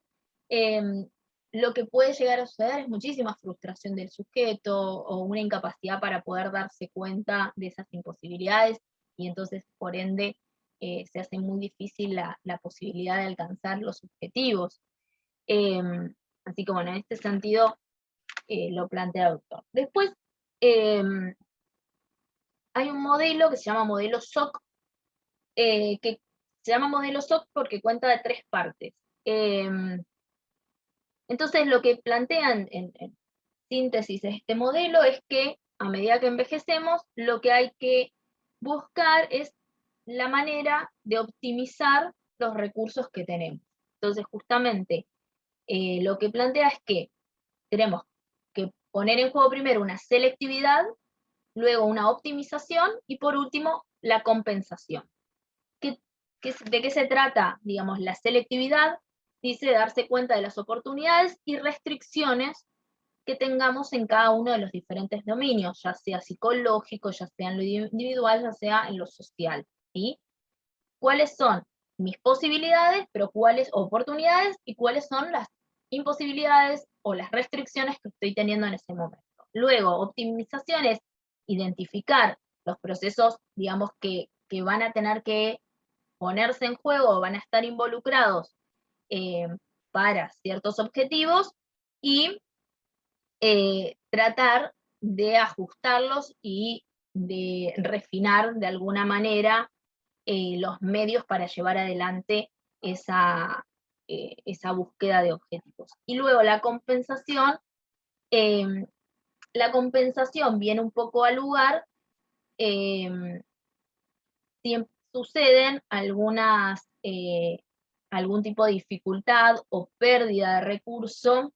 lo que puede llegar a suceder es muchísima frustración del sujeto o una incapacidad para poder darse cuenta de esas imposibilidades, y entonces, por ende, se hace muy difícil la posibilidad de alcanzar los objetivos. Así que bueno, en este sentido lo plantea el autor. Después hay un modelo que se llama modelo SOC, que se llama modelo SOC porque cuenta de 3 partes. Entonces lo que plantean en síntesis este modelo es que a medida que envejecemos, lo que hay que buscar es la manera de optimizar los recursos que tenemos. Entonces justamente lo que plantea es que tenemos que poner en juego primero una selectividad, luego una optimización y por último la compensación. ¿De qué se trata? Digamos, la selectividad dice darse cuenta de las oportunidades y restricciones que tengamos en cada uno de los diferentes dominios, ya sea psicológico, ya sea en lo individual, ya sea en lo social, ¿sí? ¿Cuáles son mis posibilidades, pero cuáles oportunidades y cuáles son las imposibilidades o las restricciones que estoy teniendo en ese momento? Luego, optimización es identificar los procesos, digamos, que van a tener que ponerse en juego o van a estar involucrados para ciertos objetivos y tratar de ajustarlos y de refinar de alguna manera los medios para llevar adelante esa búsqueda de objetivos. Y luego la compensación viene un poco al lugar si suceden algún tipo de dificultad o pérdida de recurso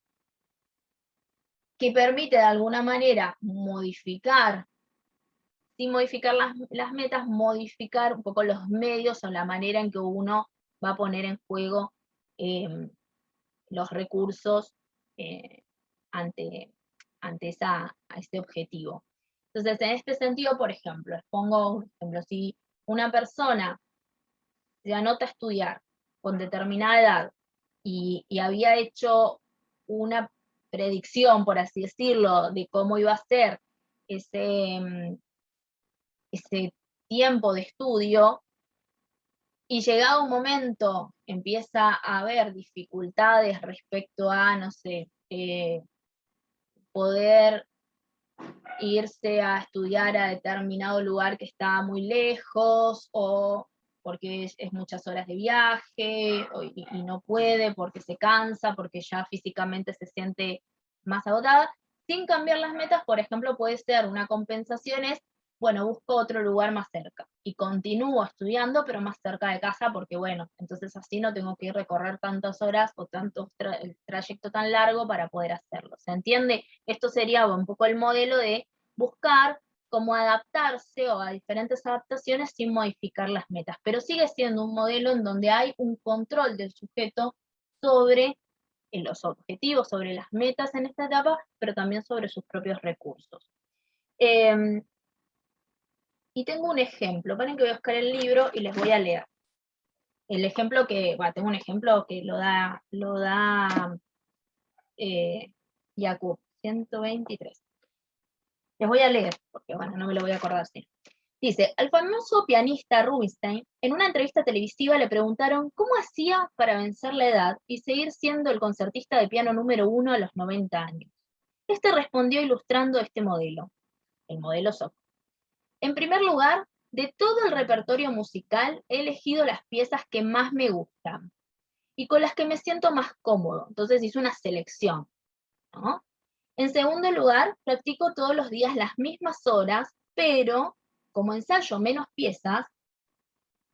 que permite de alguna manera modificar, sin modificar las metas, modificar un poco los medios o la manera en que uno va a poner en juego los recursos ante ese objetivo. Entonces, en este sentido, por ejemplo, les pongo un ejemplo, si una persona se anota a estudiar con determinada edad y había hecho una predicción, por así decirlo, de cómo iba a ser ese tiempo de estudio, y llegado un momento empieza a haber dificultades respecto a, no sé, poder irse a estudiar a determinado lugar que está muy lejos, o porque es muchas horas de viaje, y no puede porque se cansa, porque ya físicamente se siente más agotada, sin cambiar las metas. Por ejemplo, puede ser una compensación, es, bueno, busco otro lugar más cerca, y continúo estudiando, pero más cerca de casa, porque bueno, entonces así no tengo que recorrer tantas horas o el trayecto tan largo para poder hacerlo. ¿Se entiende? Esto sería un poco el modelo de buscar cómo adaptarse o a diferentes adaptaciones sin modificar las metas, pero sigue siendo un modelo en donde hay un control del sujeto sobre los objetivos, sobre las metas en esta etapa, pero también sobre sus propios recursos. Y tengo un ejemplo, paren que voy a buscar el libro y les voy a leer. El ejemplo tengo un ejemplo que lo da Jakub, 123. Les voy a leer, porque bueno, no me lo voy a acordar siempre. Dice, al famoso pianista Rubinstein, en una entrevista televisiva le preguntaron cómo hacía para vencer la edad y seguir siendo el concertista de piano número 1 a los 90 años. Este respondió ilustrando este modelo, el modelo SOP. En primer lugar, de todo el repertorio musical he elegido las piezas que más me gustan y con las que me siento más cómodo. Entonces hizo una selección, ¿no? En segundo lugar, practico todos los días las mismas horas, pero como ensayo menos piezas,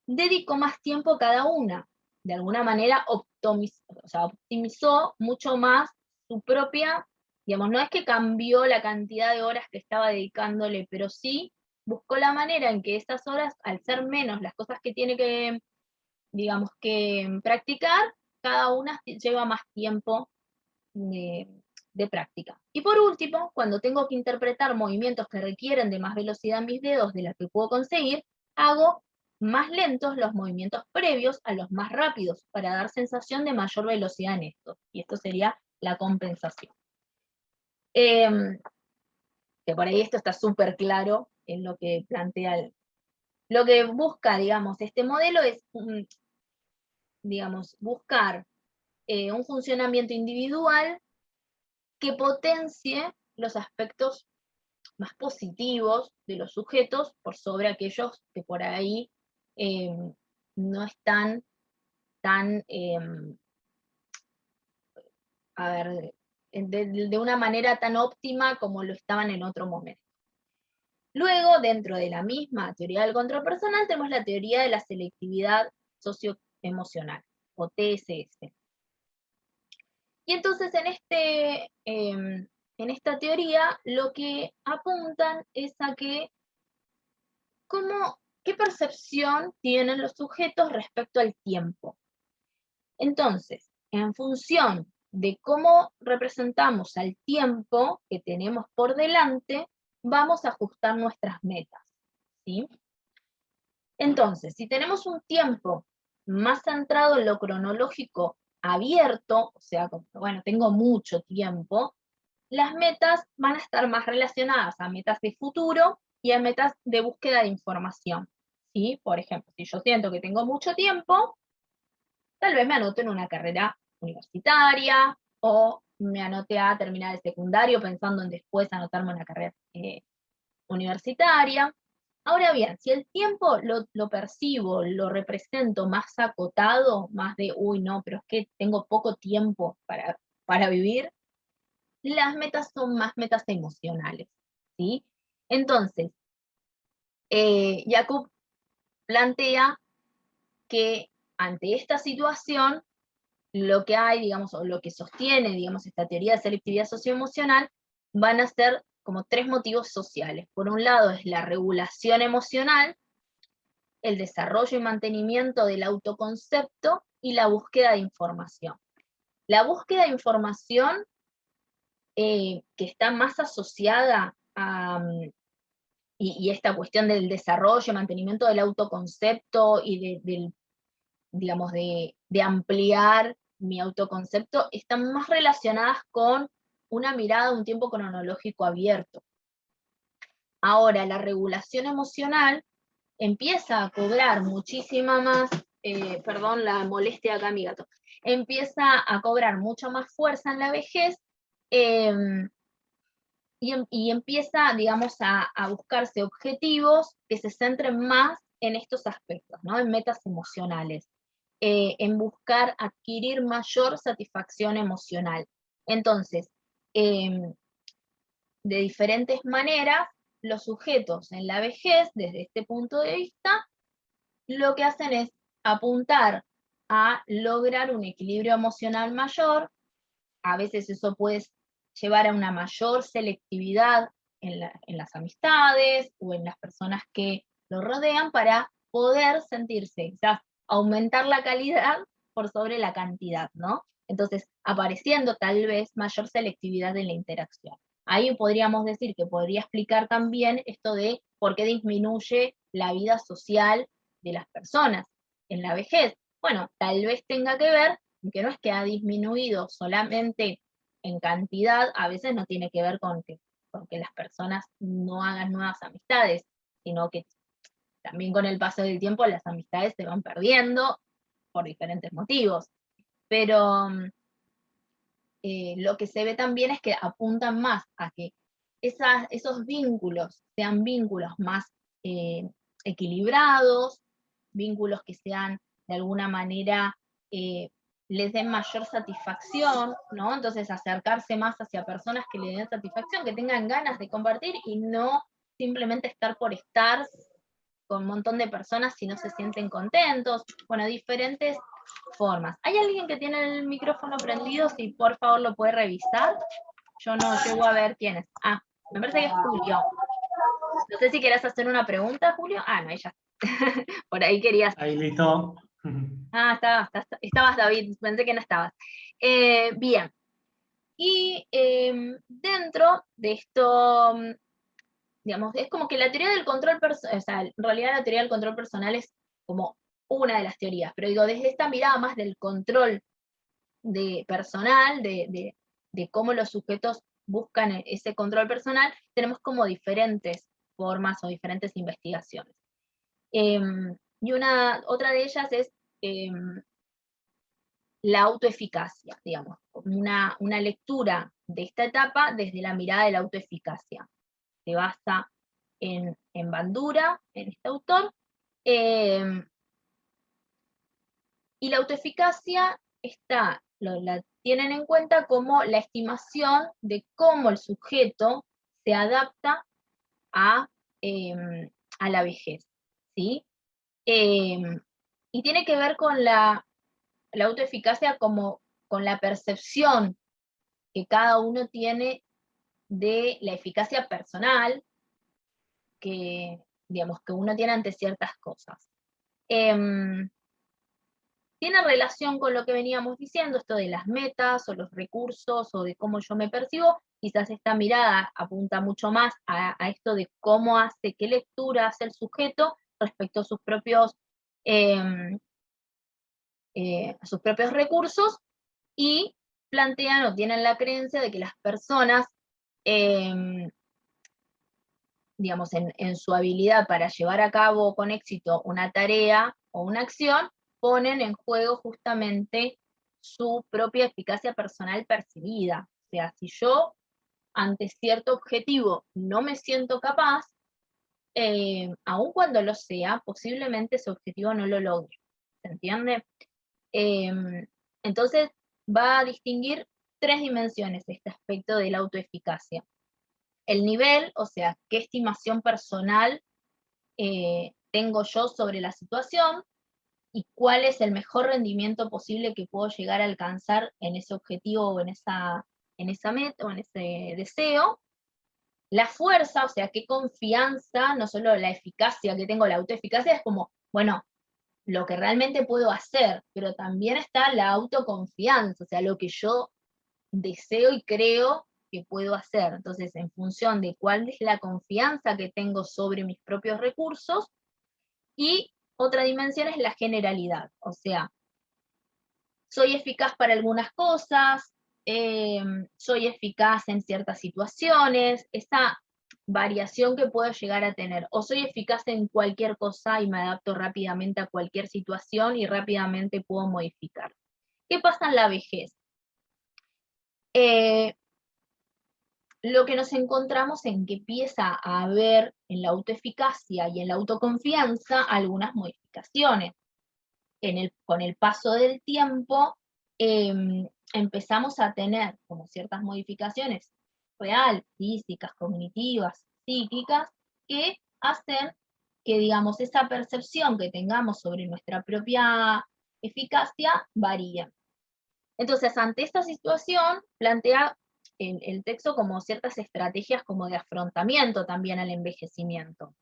dedico más tiempo a cada una. De alguna manera optimizó mucho más su propia, digamos, no es que cambió la cantidad de horas que estaba dedicándole, pero sí buscó la manera en que esas horas, al ser menos las cosas que tiene que, digamos, que practicar, cada una lleva más tiempo de práctica. Y por último, cuando tengo que interpretar movimientos que requieren de más velocidad en mis dedos de la que puedo conseguir, hago más lentos los movimientos previos a los más rápidos, para dar sensación de mayor velocidad en esto. Y esto sería la compensación. Que por ahí esto está súper claro en lo que plantea lo que busca, digamos, este modelo es, digamos, buscar un funcionamiento individual que potencie los aspectos más positivos de los sujetos por sobre aquellos que por ahí no están tan, a ver, de una manera tan óptima como lo estaban en otro momento. Luego, dentro de la misma teoría del control personal, tenemos la teoría de la selectividad socioemocional, o TSS. Y entonces en esta teoría lo que apuntan es a que qué percepción tienen los sujetos respecto al tiempo. Entonces, en función de cómo representamos al tiempo que tenemos por delante, vamos a ajustar nuestras metas, ¿sí? Entonces, si tenemos un tiempo más centrado en lo cronológico abierto, o sea, bueno, tengo mucho tiempo, las metas van a estar más relacionadas a metas de futuro y a metas de búsqueda de información, ¿sí? Por ejemplo, si yo siento que tengo mucho tiempo, tal vez me anoto en una carrera universitaria, o me anote a terminar el secundario pensando en después anotarme en una carrera universitaria. Ahora bien, si el tiempo lo percibo, lo represento más acotado, más de, uy, no, pero es que tengo poco tiempo para vivir, las metas son más metas emocionales, ¿sí? Entonces, Jakub plantea que ante esta situación, lo que hay, digamos, o lo que sostiene, digamos, esta teoría de selectividad socioemocional, van a ser como tres motivos sociales. Por un lado es la regulación emocional, el desarrollo y mantenimiento del autoconcepto y la búsqueda de información. La búsqueda de información que está más asociada a, y esta cuestión del desarrollo y mantenimiento del autoconcepto y digamos, de de ampliar mi autoconcepto, están más relacionadas con una mirada de un tiempo cronológico abierto. Ahora, la regulación emocional empieza a cobrar muchísima más, perdón la molestia acá, mi gato, empieza a cobrar mucho más fuerza en la vejez, y empieza, digamos, a buscarse objetivos que se centren más en estos aspectos, ¿no? En metas emocionales, en buscar adquirir mayor satisfacción emocional. Entonces, de diferentes maneras, los sujetos en la vejez, desde este punto de vista, lo que hacen es apuntar a lograr un equilibrio emocional mayor. A veces eso puede llevar a una mayor selectividad en las amistades o en las personas que lo rodean para poder sentirse, quizás aumentar la calidad por sobre la cantidad, ¿no? Entonces, apareciendo tal vez mayor selectividad en la interacción. Ahí podríamos decir que podría explicar también esto de por qué disminuye la vida social de las personas en la vejez. Bueno, tal vez tenga que ver, que no es que ha disminuido solamente en cantidad, a veces no tiene que ver con que las personas no hagan nuevas amistades, sino que también con el paso del tiempo las amistades se van perdiendo por diferentes motivos. Pero lo que se ve también es que apuntan más a que esos vínculos sean vínculos más equilibrados, vínculos que sean de alguna manera les den mayor satisfacción, ¿no? Entonces acercarse más hacia personas que le den satisfacción, que tengan ganas de compartir y no simplemente estar por estar con un montón de personas si no se sienten contentos. Bueno, diferentes formas. ¿Hay alguien que tiene el micrófono prendido? Si por favor lo puede revisar. Yo no llego a ver quién es. Ah, me parece que es Julio. No sé si querés hacer una pregunta, Julio. Ah, no, ella. Por ahí querías. Ahí listo. Ah, estabas, David, pensé que no estabas. Bien. Y dentro de esto, digamos, es como que la teoría del control personal, o sea, en realidad la teoría del control personal es como una de las teorías, pero digo, desde esta mirada más del control personal, de cómo los sujetos buscan ese control personal, tenemos como diferentes formas o diferentes investigaciones. Y otra de ellas es la autoeficacia, digamos, una lectura de esta etapa desde la mirada de la autoeficacia. Se basa en Bandura, en este autor, y la autoeficacia la tienen en cuenta como la estimación de cómo el sujeto se adapta a la vejez, ¿sí? Y tiene que ver con la autoeficacia como con la percepción que cada uno tiene de la eficacia personal que, digamos, que uno tiene ante ciertas cosas. Tiene relación con lo que veníamos diciendo, esto de las metas o los recursos o de cómo yo me percibo. Quizás esta mirada apunta mucho más a esto de cómo hace, qué lectura hace el sujeto respecto a sus propios recursos, y plantean o tienen la creencia de que las personas, digamos, en su habilidad para llevar a cabo con éxito una tarea o una acción, ponen en juego justamente su propia eficacia personal percibida. O sea, si yo ante cierto objetivo no me siento capaz, aun cuando lo sea, posiblemente ese objetivo no lo logre. ¿Se entiende? Entonces va a distinguir tres dimensiones este aspecto de la autoeficacia. El nivel, o sea, qué estimación personal tengo yo sobre la situación y cuál es el mejor rendimiento posible que puedo llegar a alcanzar en ese objetivo o en esa meta o en ese deseo. La fuerza, o sea, qué confianza, no solo la eficacia que tengo, la autoeficacia es como, bueno, lo que realmente puedo hacer, pero también está la autoconfianza, o sea, lo que yo deseo y creo que puedo hacer. Entonces, en función de cuál es la confianza que tengo sobre mis propios recursos, y otra dimensión es la generalidad, o sea, soy eficaz para algunas cosas, soy eficaz en ciertas situaciones, esa variación que puedo llegar a tener, o soy eficaz en cualquier cosa y me adapto rápidamente a cualquier situación y rápidamente puedo modificar. ¿Qué pasa en la vejez? Lo que nos encontramos en que empieza a haber en la autoeficacia y en la autoconfianza algunas modificaciones. Con el paso del tiempo empezamos a tener como ciertas modificaciones real, físicas, cognitivas, psíquicas, que hacen que, digamos, esa percepción que tengamos sobre nuestra propia eficacia varíe. Entonces, ante esta situación, plantea el texto como ciertas estrategias como de afrontamiento también al envejecimiento,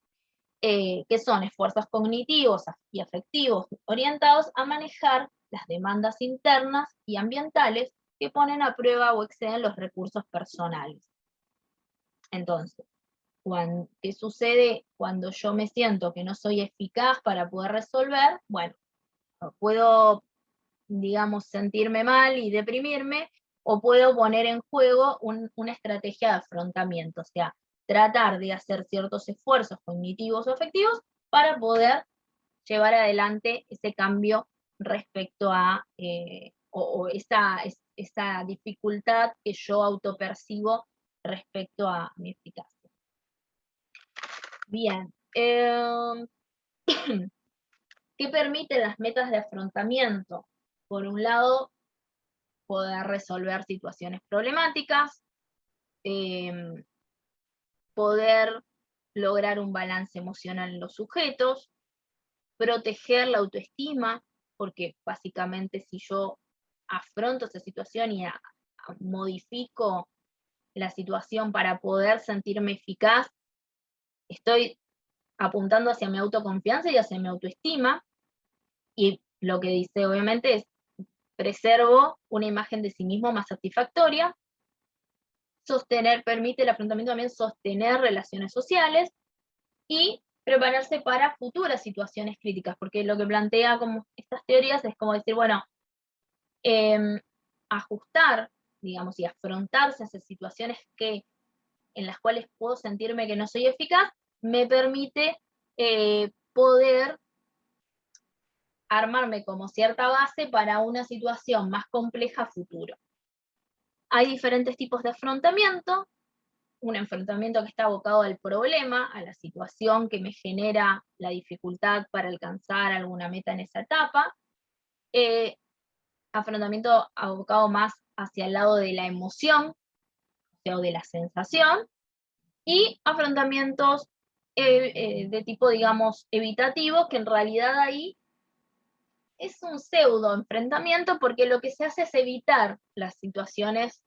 que son esfuerzos cognitivos y afectivos orientados a manejar las demandas internas y ambientales que ponen a prueba o exceden los recursos personales. Entonces, ¿qué sucede cuando yo me siento que no soy eficaz para poder resolver? Bueno, puedo, digamos, sentirme mal y deprimirme, o puedo poner en juego una estrategia de afrontamiento, o sea, tratar de hacer ciertos esfuerzos cognitivos o afectivos para poder llevar adelante ese cambio respecto a, o esa dificultad que yo autopercibo respecto a mi eficacia. Bien. ¿Qué permiten las metas de afrontamiento? Por un lado, poder resolver situaciones problemáticas, poder lograr un balance emocional en los sujetos, proteger la autoestima, porque básicamente si yo afronto esa situación y modifico la situación para poder sentirme eficaz, estoy apuntando hacia mi autoconfianza y hacia mi autoestima, y lo que dice obviamente es preservo una imagen de sí mismo más satisfactoria. Permite el afrontamiento también sostener relaciones sociales y prepararse para futuras situaciones críticas, porque lo que plantea como estas teorías es como decir, bueno, ajustar, digamos, y afrontarse a esas situaciones en las cuales puedo sentirme que no soy eficaz, me permite poder armarme como cierta base para una situación más compleja a futuro. Hay diferentes tipos de afrontamiento. Un enfrentamiento que está abocado al problema, a la situación que me genera la dificultad para alcanzar alguna meta en esa etapa. Afrontamiento abocado más hacia el lado de la emoción, o de la sensación. Y afrontamientos de tipo, digamos, evitativo, que en realidad ahí es un pseudo enfrentamiento, porque lo que se hace es evitar las situaciones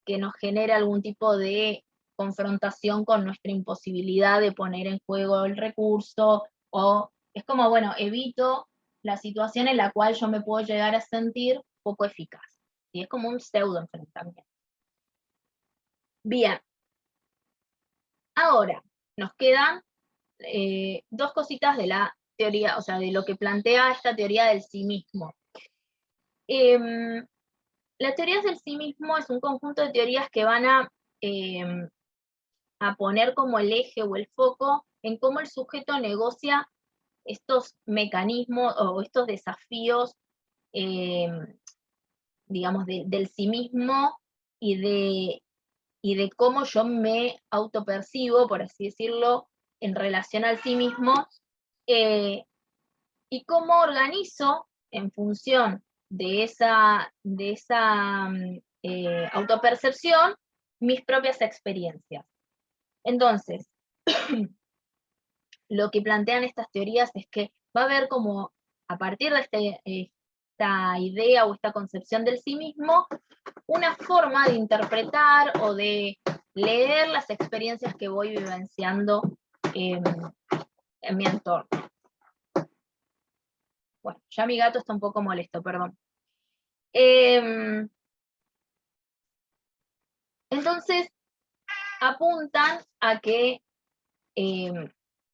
que nos genera algún tipo de confrontación con nuestra imposibilidad de poner en juego el recurso, o es como, bueno, evito la situación en la cual yo me puedo llegar a sentir poco eficaz. ¿Sí? Es como un pseudo enfrentamiento. Bien. Ahora, nos quedan dos cositas de la teoría, o sea, de lo que plantea esta teoría del sí mismo. La teoría del sí mismo es un conjunto de teorías que van a poner como el eje o el foco en cómo el sujeto negocia estos mecanismos o estos desafíos, digamos, del sí mismo y de cómo yo me autopercibo, por así decirlo, en relación al sí mismo, y cómo organizo en función de esa autopercepción mis propias experiencias. Entonces, lo que plantean estas teorías es que va a haber como, a partir de esta idea o esta concepción del sí mismo, una forma de interpretar o de leer las experiencias que voy vivenciando en mi entorno. Bueno, ya mi gato está un poco molesto, perdón. Entonces, apuntan a que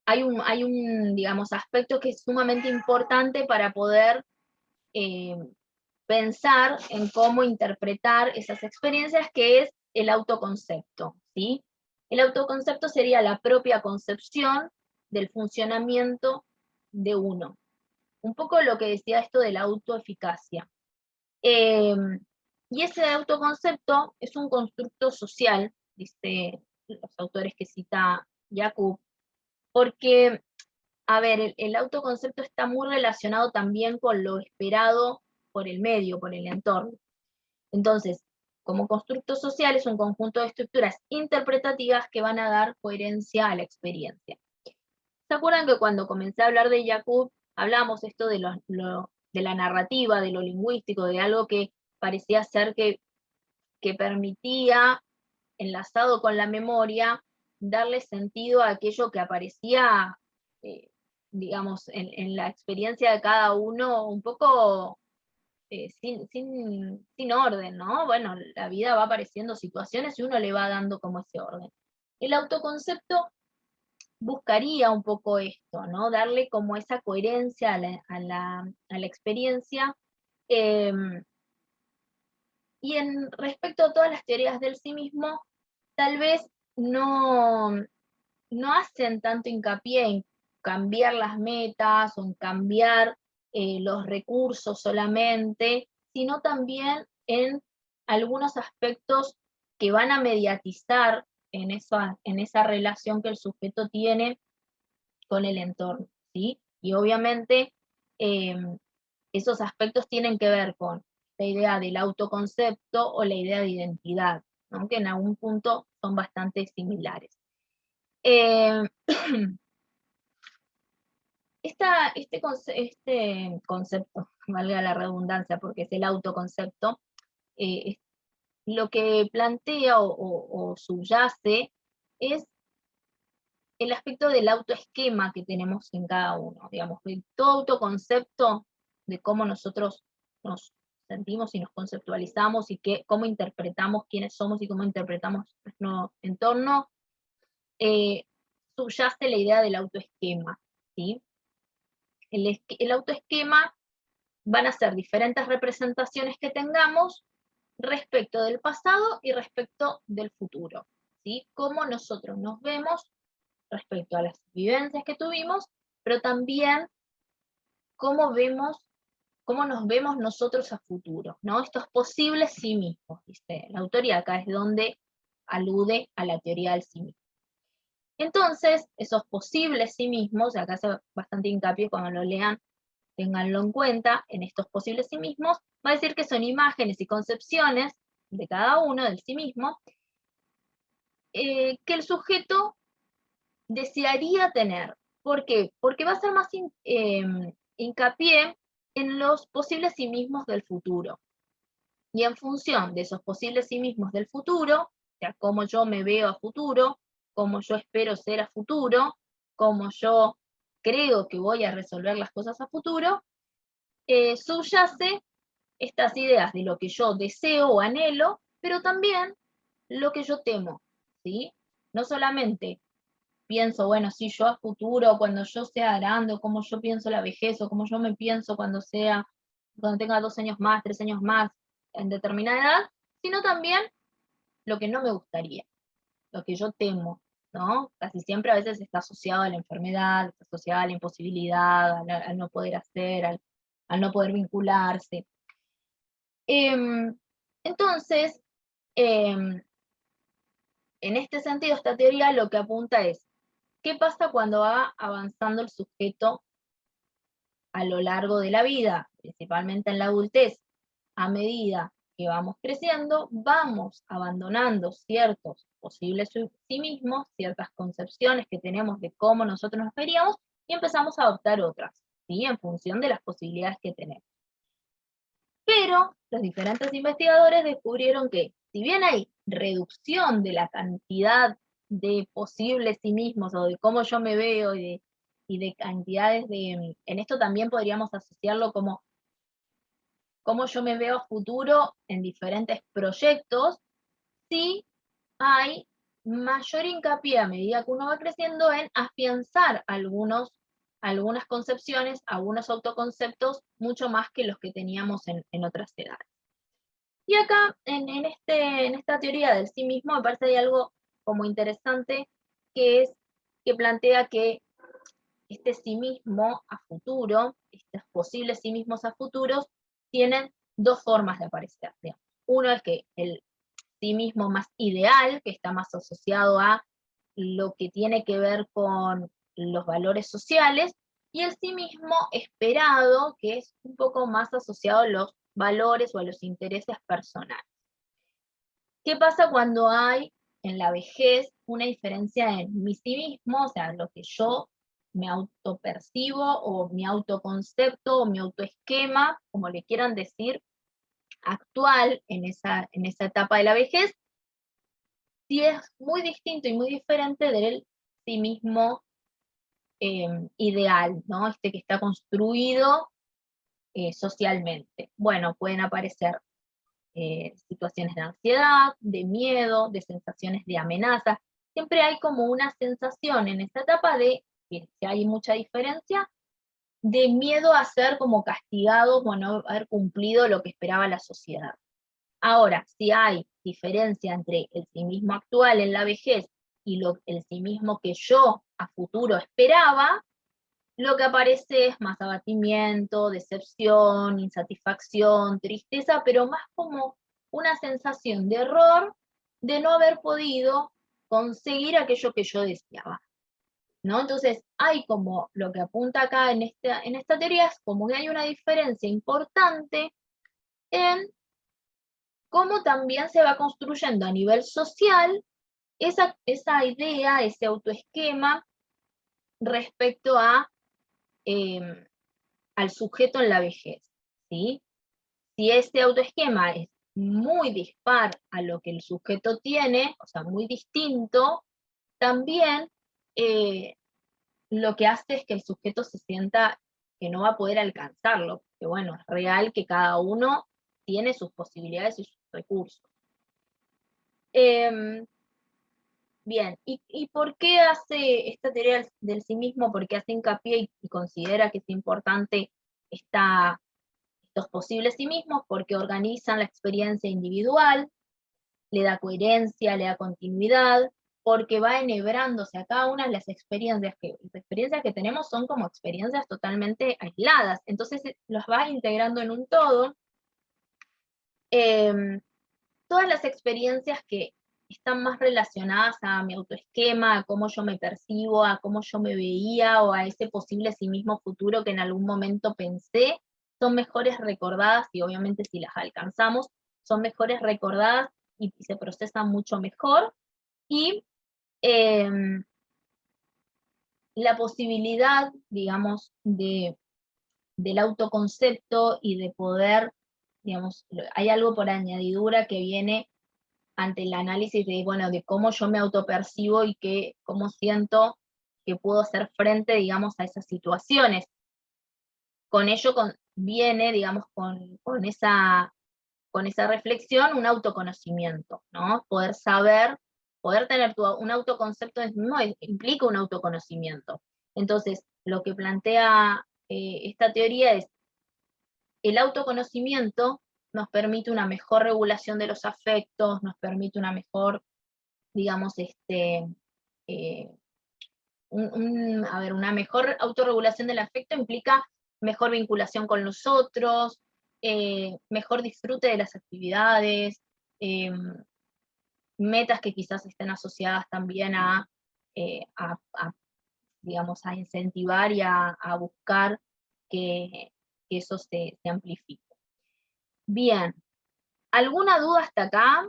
hay un, digamos, aspecto que es sumamente importante para poder pensar en cómo interpretar esas experiencias, que es el autoconcepto, ¿sí? El autoconcepto sería la propia concepción del funcionamiento de uno. Un poco lo que decía esto de la autoeficacia. Y ese autoconcepto es un constructo social, dice los autores que cita Jakub, porque, a ver, el autoconcepto está muy relacionado también con lo esperado por el medio, por el entorno. Entonces, como constructo social es un conjunto de estructuras interpretativas que van a dar coherencia a la experiencia. ¿Se acuerdan que cuando comencé a hablar de Jakub, hablábamos esto de, de la narrativa, de lo lingüístico, de algo que parecía ser que permitía, enlazado con la memoria, darle sentido a aquello que aparecía, digamos, en la experiencia de cada uno, un poco sin orden, ¿no? Bueno, la vida va apareciendo situaciones y uno le va dando como ese orden. El autoconcepto buscaría un poco esto, ¿no? Darle como esa coherencia a la experiencia. Y en respecto a todas las teorías del sí mismo, tal vez no, no hacen tanto hincapié en cambiar las metas o en cambiar los recursos solamente, sino también en algunos aspectos que van a mediatizar en esa relación que el sujeto tiene con el entorno, ¿sí? Y obviamente esos aspectos tienen que ver con la idea del autoconcepto o la idea de identidad, ¿no? Que en algún punto son bastante similares. Este concepto, valga la redundancia, porque es el autoconcepto, lo que plantea o subyace es el aspecto del autoesquema que tenemos en cada uno, digamos, de todo autoconcepto de cómo nosotros nos sentimos y nos conceptualizamos y cómo interpretamos quiénes somos y cómo interpretamos nuestro entorno, subyace la idea del autoesquema, ¿sí? El autoesquema van a ser diferentes representaciones que tengamos respecto del pasado y respecto del futuro, ¿sí? Cómo nosotros nos vemos respecto a las vivencias que tuvimos, pero también cómo nos vemos nosotros a futuro, ¿no? Estos posibles sí mismos, dice la autoría, acá es donde alude a la teoría del sí mismo. Entonces, esos posibles sí mismos, acá hace bastante hincapié cuando lo lean, ténganlo en cuenta, en estos posibles sí mismos, va a decir que son imágenes y concepciones de cada uno del sí mismo, que el sujeto desearía tener. ¿Por qué? Porque va a ser más hincapié en los posibles sí mismos del futuro. Y en función de esos posibles sí mismos del futuro, o sea, cómo yo me veo a futuro, cómo yo espero ser a futuro, cómo yo creo que voy a resolver las cosas a futuro, subyace estas ideas de lo que yo deseo o anhelo, pero también lo que yo temo, ¿sí? No solamente pienso, bueno, sí, yo a futuro, cuando yo sea grande, o cómo yo pienso la vejez, o cómo yo me pienso cuando tenga 2 años más, 3 años más, en determinada edad, sino también lo que no me gustaría, lo que yo temo, ¿no? Casi siempre a veces está asociado a la enfermedad, está asociado a la imposibilidad, al no poder hacer, al no poder vincularse. Entonces, en este sentido, esta teoría lo que apunta es, ¿qué pasa cuando va avanzando el sujeto a lo largo de la vida, principalmente en la adultez? A medida que vamos creciendo, vamos abandonando ciertos posibles sí mismos, ciertas concepciones que tenemos de cómo nosotros nos veríamos, y empezamos a adoptar otras, ¿sí? En función de las posibilidades que tenemos. Pero los diferentes investigadores descubrieron que, si bien hay reducción de la cantidad de posibles sí mismos o de cómo yo me veo y de cantidades en esto también podríamos asociarlo como cómo yo me veo a futuro en diferentes proyectos, sí hay mayor hincapié a medida que uno va creciendo en afianzar algunos algunas concepciones, algunos autoconceptos, mucho más que los que teníamos en otras edades. Y acá, en esta teoría del sí mismo, me parece que hay algo como interesante, que plantea que este sí mismo a futuro, estos posibles sí mismos a futuros, tienen dos formas de aparecer. Digamos. Uno es que el sí mismo más ideal, que está más asociado a lo que tiene que ver con los valores sociales, y el sí mismo esperado, que es un poco más asociado a los valores o a los intereses personales. ¿Qué pasa cuando hay en la vejez una diferencia en mi sí mismo, o sea, lo que yo me autopercibo o mi autoconcepto o mi autoesquema, como le quieran decir, actual en esa etapa de la vejez, si es muy distinto y muy diferente del sí mismo ideal, ¿no? Este que está construido socialmente. Bueno, pueden aparecer situaciones de ansiedad, de miedo, de sensaciones de amenaza. Siempre hay como una sensación en esta etapa de que hay mucha diferencia, de miedo a ser como castigados o no haber cumplido lo que esperaba la sociedad. Ahora, si hay diferencia entre el sí mismo actual en la vejez y el sí mismo que yo a futuro esperaba, lo que aparece es más abatimiento, decepción, insatisfacción, tristeza, pero más como una sensación de error de no haber podido conseguir aquello que yo deseaba, ¿no? Entonces, hay como, lo que apunta acá en esta teoría es como que hay una diferencia importante en cómo también se va construyendo a nivel social esa idea, ese autoesquema respecto al sujeto en la vejez, ¿sí? Si ese autoesquema es muy dispar a lo que el sujeto tiene, o sea, muy distinto, también lo que hace es que el sujeto se sienta que no va a poder alcanzarlo, que bueno, es real que cada uno tiene sus posibilidades y sus recursos. Bien, ¿y por qué hace esta teoría del sí mismo? ¿Por qué hace hincapié y considera que es importante estos posibles sí mismos? Porque organizan la experiencia individual, le da coherencia, le da continuidad, porque va enhebrándose a cada una de las experiencias que tenemos son como experiencias totalmente aisladas, entonces los va integrando en un todo. Todas las experiencias que están más relacionadas a mi autoesquema, a cómo yo me percibo, a cómo yo me veía o a ese posible sí mismo futuro que en algún momento pensé, son mejores recordadas y obviamente si las alcanzamos, son mejores recordadas y se procesan mucho mejor. Y la posibilidad, digamos, del autoconcepto y de poder, digamos, hay algo por añadidura que viene ante el análisis de, bueno, de cómo yo me autopercibo y cómo siento que puedo hacer frente, digamos, a esas situaciones. Con ello viene, digamos, con esa reflexión, un autoconocimiento, ¿no? Poder saber, poder tener un autoconcepto de sí mismo implica un autoconocimiento. Entonces, lo que plantea esta teoría es el autoconocimiento nos permite una mejor regulación de los afectos, nos permite una mejor, digamos, una mejor autorregulación del afecto implica mejor vinculación con los otros, mejor disfrute de las actividades, metas que quizás estén asociadas también digamos, a incentivar y a buscar que eso se amplifique. Bien, ¿alguna duda hasta acá?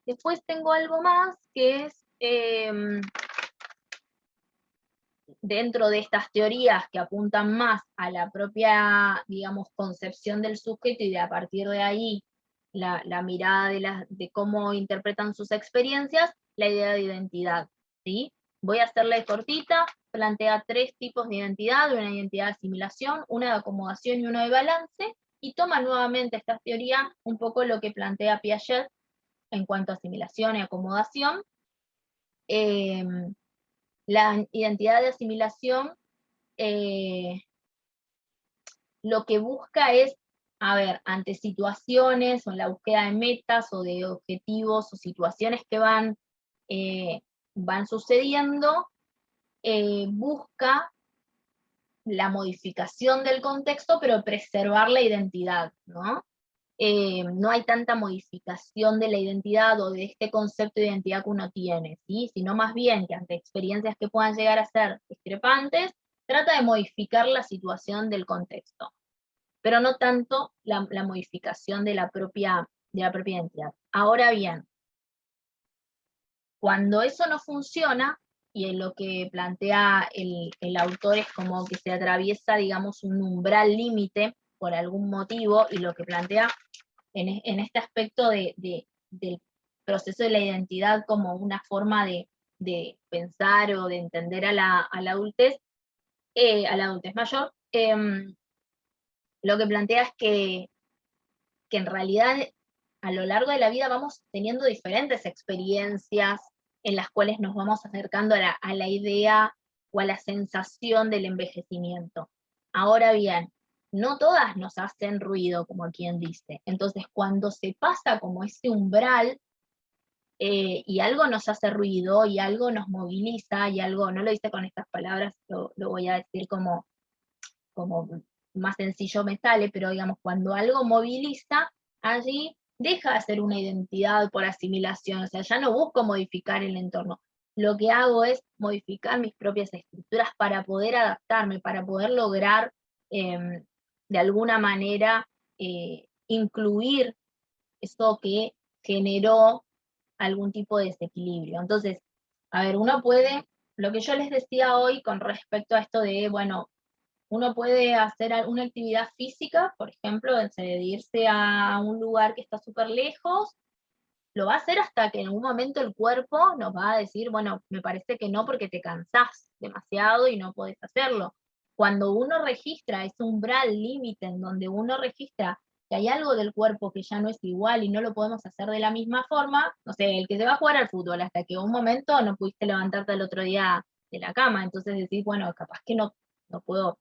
Después tengo algo más que es, dentro de estas teorías que apuntan más a la propia, digamos, concepción del sujeto y de a partir de ahí la mirada de cómo interpretan sus experiencias, la idea de identidad, ¿sí? Voy a hacerle cortita, plantea 3 tipos de identidad, una identidad de asimilación, una de acomodación y una de balance, y toma nuevamente esta teoría un poco lo que plantea Piaget en cuanto a asimilación y acomodación. La identidad de asimilación lo que busca es, a ver, ante situaciones o en la búsqueda de metas o de objetivos o situaciones que van sucediendo, busca la modificación del contexto, pero preservar la identidad, ¿no? No hay tanta modificación de la identidad o de este concepto de identidad que uno tiene, ¿sí? Sino más bien que ante experiencias que puedan llegar a ser discrepantes, trata de modificar la situación del contexto, pero no tanto la modificación de la propia identidad. Ahora bien, cuando eso no funciona, y en lo que plantea el autor es como que se atraviesa, digamos, un umbral límite por algún motivo, y lo que plantea en este aspecto del proceso de la identidad como una forma de pensar o de entender a la adultez mayor, lo que plantea es que en realidad a lo largo de la vida vamos teniendo diferentes experiencias en las cuales nos vamos acercando a la idea o a la sensación del envejecimiento. Ahora bien, no todas nos hacen ruido, como quien dice. Entonces, cuando se pasa como ese umbral, y algo nos hace ruido, y algo nos moviliza, y algo, no lo dice con estas palabras, lo voy a decir como más sencillo me sale, pero digamos, cuando algo moviliza, allí deja de ser una identidad por asimilación, o sea, ya no busco modificar el entorno. Lo que hago es modificar mis propias estructuras para poder adaptarme, para poder lograr de alguna manera incluir eso que generó algún tipo de desequilibrio. Entonces, a ver, uno puede, lo que yo les decía hoy con respecto a esto de, bueno, uno puede hacer alguna actividad física, por ejemplo, de irse a un lugar que está súper lejos, lo va a hacer hasta que en algún momento el cuerpo nos va a decir, bueno, me parece que no porque te cansás demasiado y no podés hacerlo. Cuando uno registra ese umbral límite en donde uno registra que hay algo del cuerpo que ya no es igual y no lo podemos hacer de la misma forma, no sé, el que se va a jugar al fútbol hasta que un momento no pudiste levantarte el otro día de la cama, entonces decís, bueno, capaz que no puedo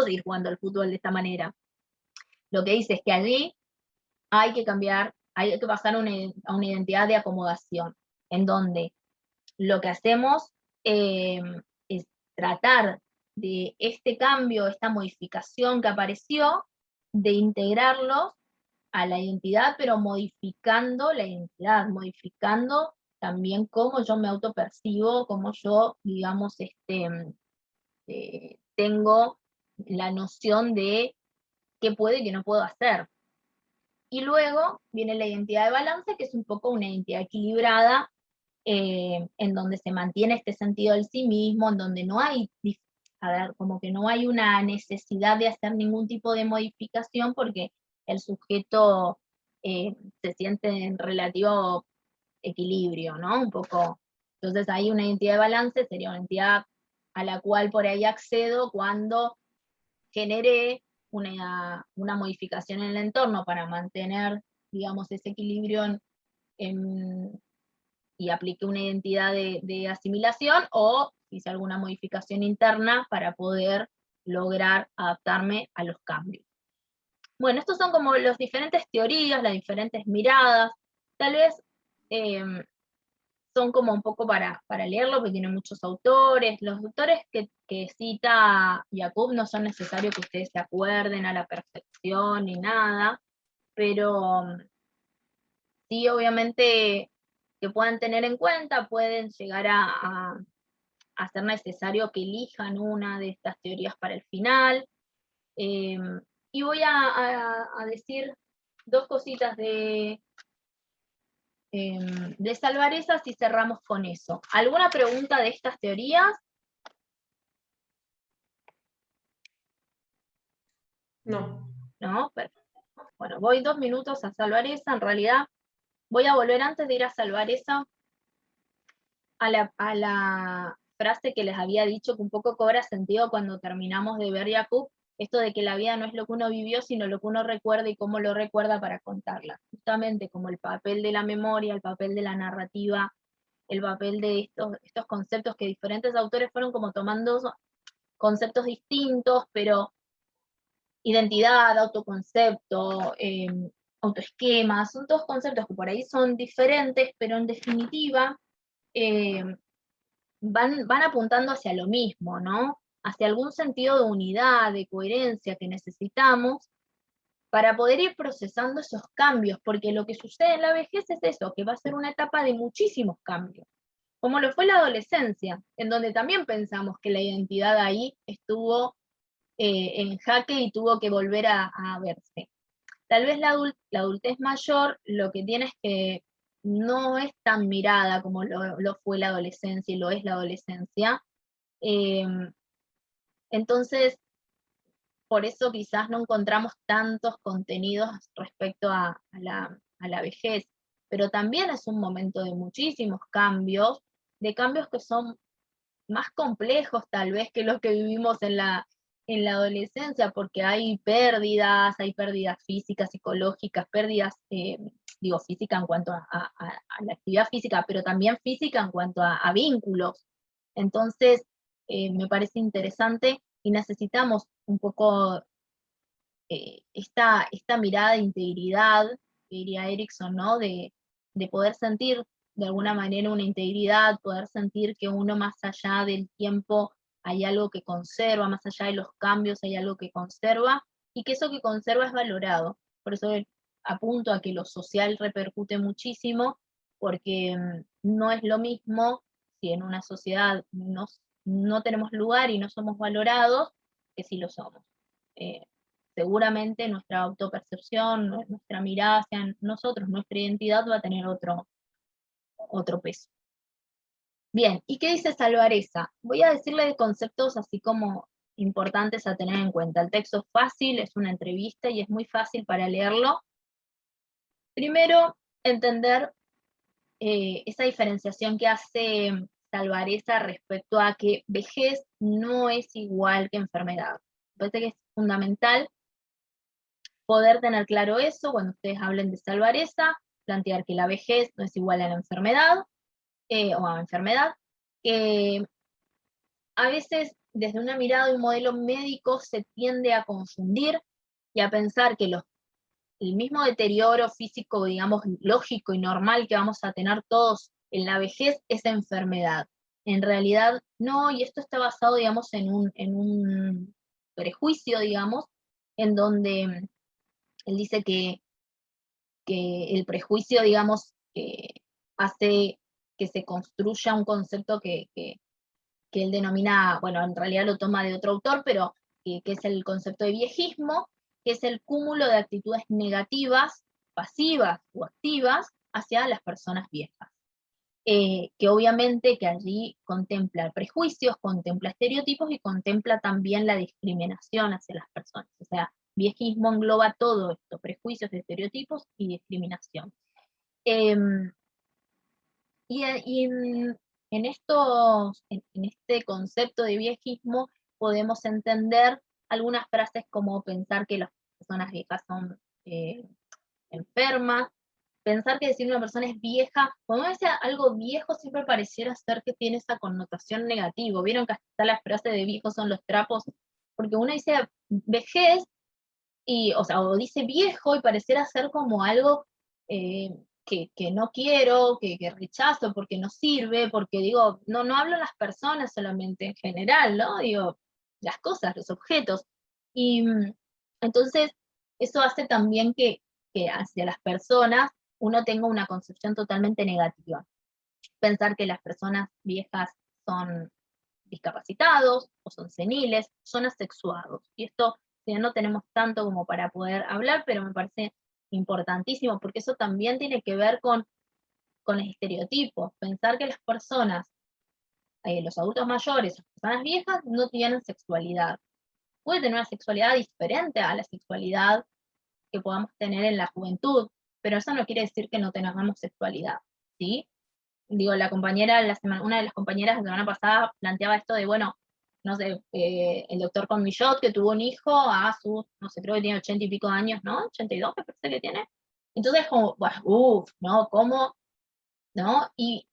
seguir jugando al fútbol de esta manera. Lo que dice es que allí hay que cambiar, hay que pasar a una identidad de acomodación, en donde lo que hacemos es tratar de este cambio, esta modificación que apareció, de integrarlos a la identidad, pero modificando la identidad, modificando también cómo yo me autopercibo, cómo yo, digamos, tengo la noción de qué puedo y qué no puedo hacer. Y luego viene la identidad de balance, que es un poco una identidad equilibrada, en donde se mantiene este sentido del sí mismo, en donde no hay, a ver, como que no hay una necesidad de hacer ningún tipo de modificación porque el sujeto se siente en relativo equilibrio, ¿no? Un poco. Entonces hay una identidad de balance, sería una entidad a la cual por ahí accedo cuando generé una modificación en el entorno para mantener, digamos, ese equilibrio y apliqué una identidad de asimilación, o hice alguna modificación interna para poder lograr adaptarme a los cambios. Bueno, estos son como las diferentes teorías, las diferentes miradas, tal vez son como un poco para leerlo, porque tiene muchos autores. Los autores que cita Jacob no son necesarios que ustedes se acuerden a la perfección ni nada, pero sí, obviamente, que puedan tener en cuenta, pueden llegar a ser necesario que elijan una de estas teorías para el final. Y voy a decir dos cositas de Salvarezas y cerramos con eso. ¿Alguna pregunta de estas teorías? No. No, perfecto. Bueno, voy 2 minutos a Salvareza. En realidad, voy a volver antes de ir a Salvareza a la frase que les había dicho, que un poco cobra sentido cuando terminamos de ver Jacob, esto de que la vida no es lo que uno vivió, sino lo que uno recuerda y cómo lo recuerda para contarla. Justamente como el papel de la memoria, el papel de la narrativa, el papel de estos conceptos que diferentes autores fueron como tomando conceptos distintos, pero identidad, autoconcepto, autoesquema, son todos conceptos que por ahí son diferentes, pero en definitiva van apuntando hacia lo mismo, ¿no? Hacia algún sentido de unidad, de coherencia que necesitamos para poder ir procesando esos cambios, porque lo que sucede en la vejez es eso, que va a ser una etapa de muchísimos cambios, como lo fue la adolescencia, en donde también pensamos que la identidad ahí estuvo en jaque y tuvo que volver a verse. Tal vez la adultez mayor lo que tiene es que no es tan mirada como lo fue la adolescencia y lo es la adolescencia. Entonces, por eso quizás no encontramos tantos contenidos respecto a la vejez, pero también es un momento de muchísimos cambios, de cambios que son más complejos tal vez que los que vivimos en la adolescencia, porque hay pérdidas físicas, psicológicas, pérdidas, digo, física en cuanto a la actividad física, pero también física en cuanto a vínculos. Entonces, me parece interesante y necesitamos un poco esta mirada de integridad, que diría Erickson, ¿no? De poder sentir de alguna manera una integridad, poder sentir que uno más allá del tiempo hay algo que conserva, más allá de los cambios hay algo que conserva, y que eso que conserva es valorado. Por eso apunto a que lo social repercute muchísimo, porque no es lo mismo si en una sociedad no tenemos lugar y no somos valorados, que si lo somos. Seguramente nuestra autopercepción, nuestra mirada hacia nosotros, nuestra identidad va a tener otro peso. Bien, ¿y qué dice Salvarezza? Voy a decirle conceptos así como importantes a tener en cuenta. El texto es fácil, es una entrevista y es muy fácil para leerlo. Primero, entender esa diferenciación que hace Salvarezza respecto a que vejez no es igual que enfermedad. Me parece que es fundamental poder tener claro eso cuando ustedes hablen de Salvarezza, plantear que la vejez no es igual a la enfermedad, o a enfermedad, que a veces desde una mirada de un modelo médico se tiende a confundir y a pensar que el mismo deterioro físico, digamos, lógico y normal que vamos a tener todos en la vejez es enfermedad. En realidad no, y esto está basado, digamos, en un prejuicio, digamos, en donde él dice que el prejuicio, digamos, hace que se construya un concepto que él denomina, bueno, en realidad lo toma de otro autor, pero que es el concepto de viejismo, que es el cúmulo de actitudes negativas, pasivas o activas, hacia las personas viejas. Que obviamente que allí contempla prejuicios, contempla estereotipos y contempla también la discriminación hacia las personas. O sea, viejismo engloba todo esto, prejuicios, estereotipos y discriminación. En este concepto de viejismo podemos entender algunas frases como pensar que las personas viejas son enfermas, pensar que decir una persona es vieja, cuando uno dice algo viejo siempre pareciera ser que tiene esa connotación negativa. Vieron que hasta está la frase de viejos son los trapos, porque uno dice vejez, o dice viejo y pareciera ser como algo que no quiero, que rechazo, porque no sirve, porque digo, no hablo de las personas solamente en general, ¿no? Digo, las cosas, los objetos. Y entonces, eso hace también que hacia las personas uno tenga una concepción totalmente negativa. Pensar que las personas viejas son discapacitados, o son seniles, son asexuados. Y esto ya no tenemos tanto como para poder hablar, pero me parece importantísimo, porque eso también tiene que ver con estereotipos. Pensar que las personas, los adultos mayores, las personas viejas, no tienen sexualidad. Puede tener una sexualidad diferente a la sexualidad que podamos tener en la juventud, pero eso no quiere decir que no tengamos sexualidad, ¿sí? Digo, una de las compañeras la semana pasada planteaba esto de, bueno, no sé, el doctor Conmillot, que tuvo un hijo a sus, no sé, creo que tiene 80 y pico de años, ¿no? 82 me parece que tiene. Entonces, como, ¿no? ¿Cómo? ¿No? Y,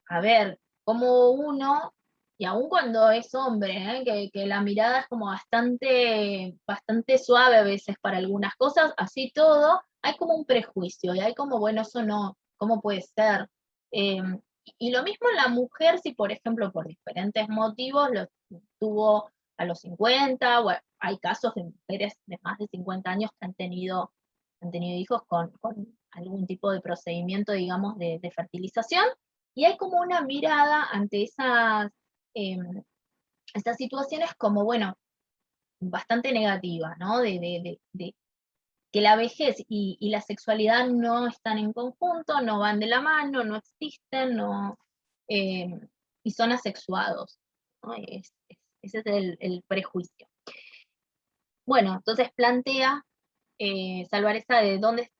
a ver, como uno y aun cuando es hombre, que la mirada es como bastante suave a veces para algunas cosas, así todo, hay como un prejuicio, y hay como, bueno, eso no, ¿cómo puede ser? Eh, y lo mismo la mujer, si por ejemplo por diferentes motivos lo tuvo a los 50, o hay casos de mujeres de más de 50 años que han tenido hijos con algún tipo de procedimiento, digamos, de fertilización, y hay como una mirada ante estas situaciones como, bueno, bastante negativa, ¿no? De que la vejez y la sexualidad no están en conjunto, no van de la mano, no existen, eh, y son asexuados, ¿no? Ese es el prejuicio. Bueno, entonces plantea Salvarezza de dónde,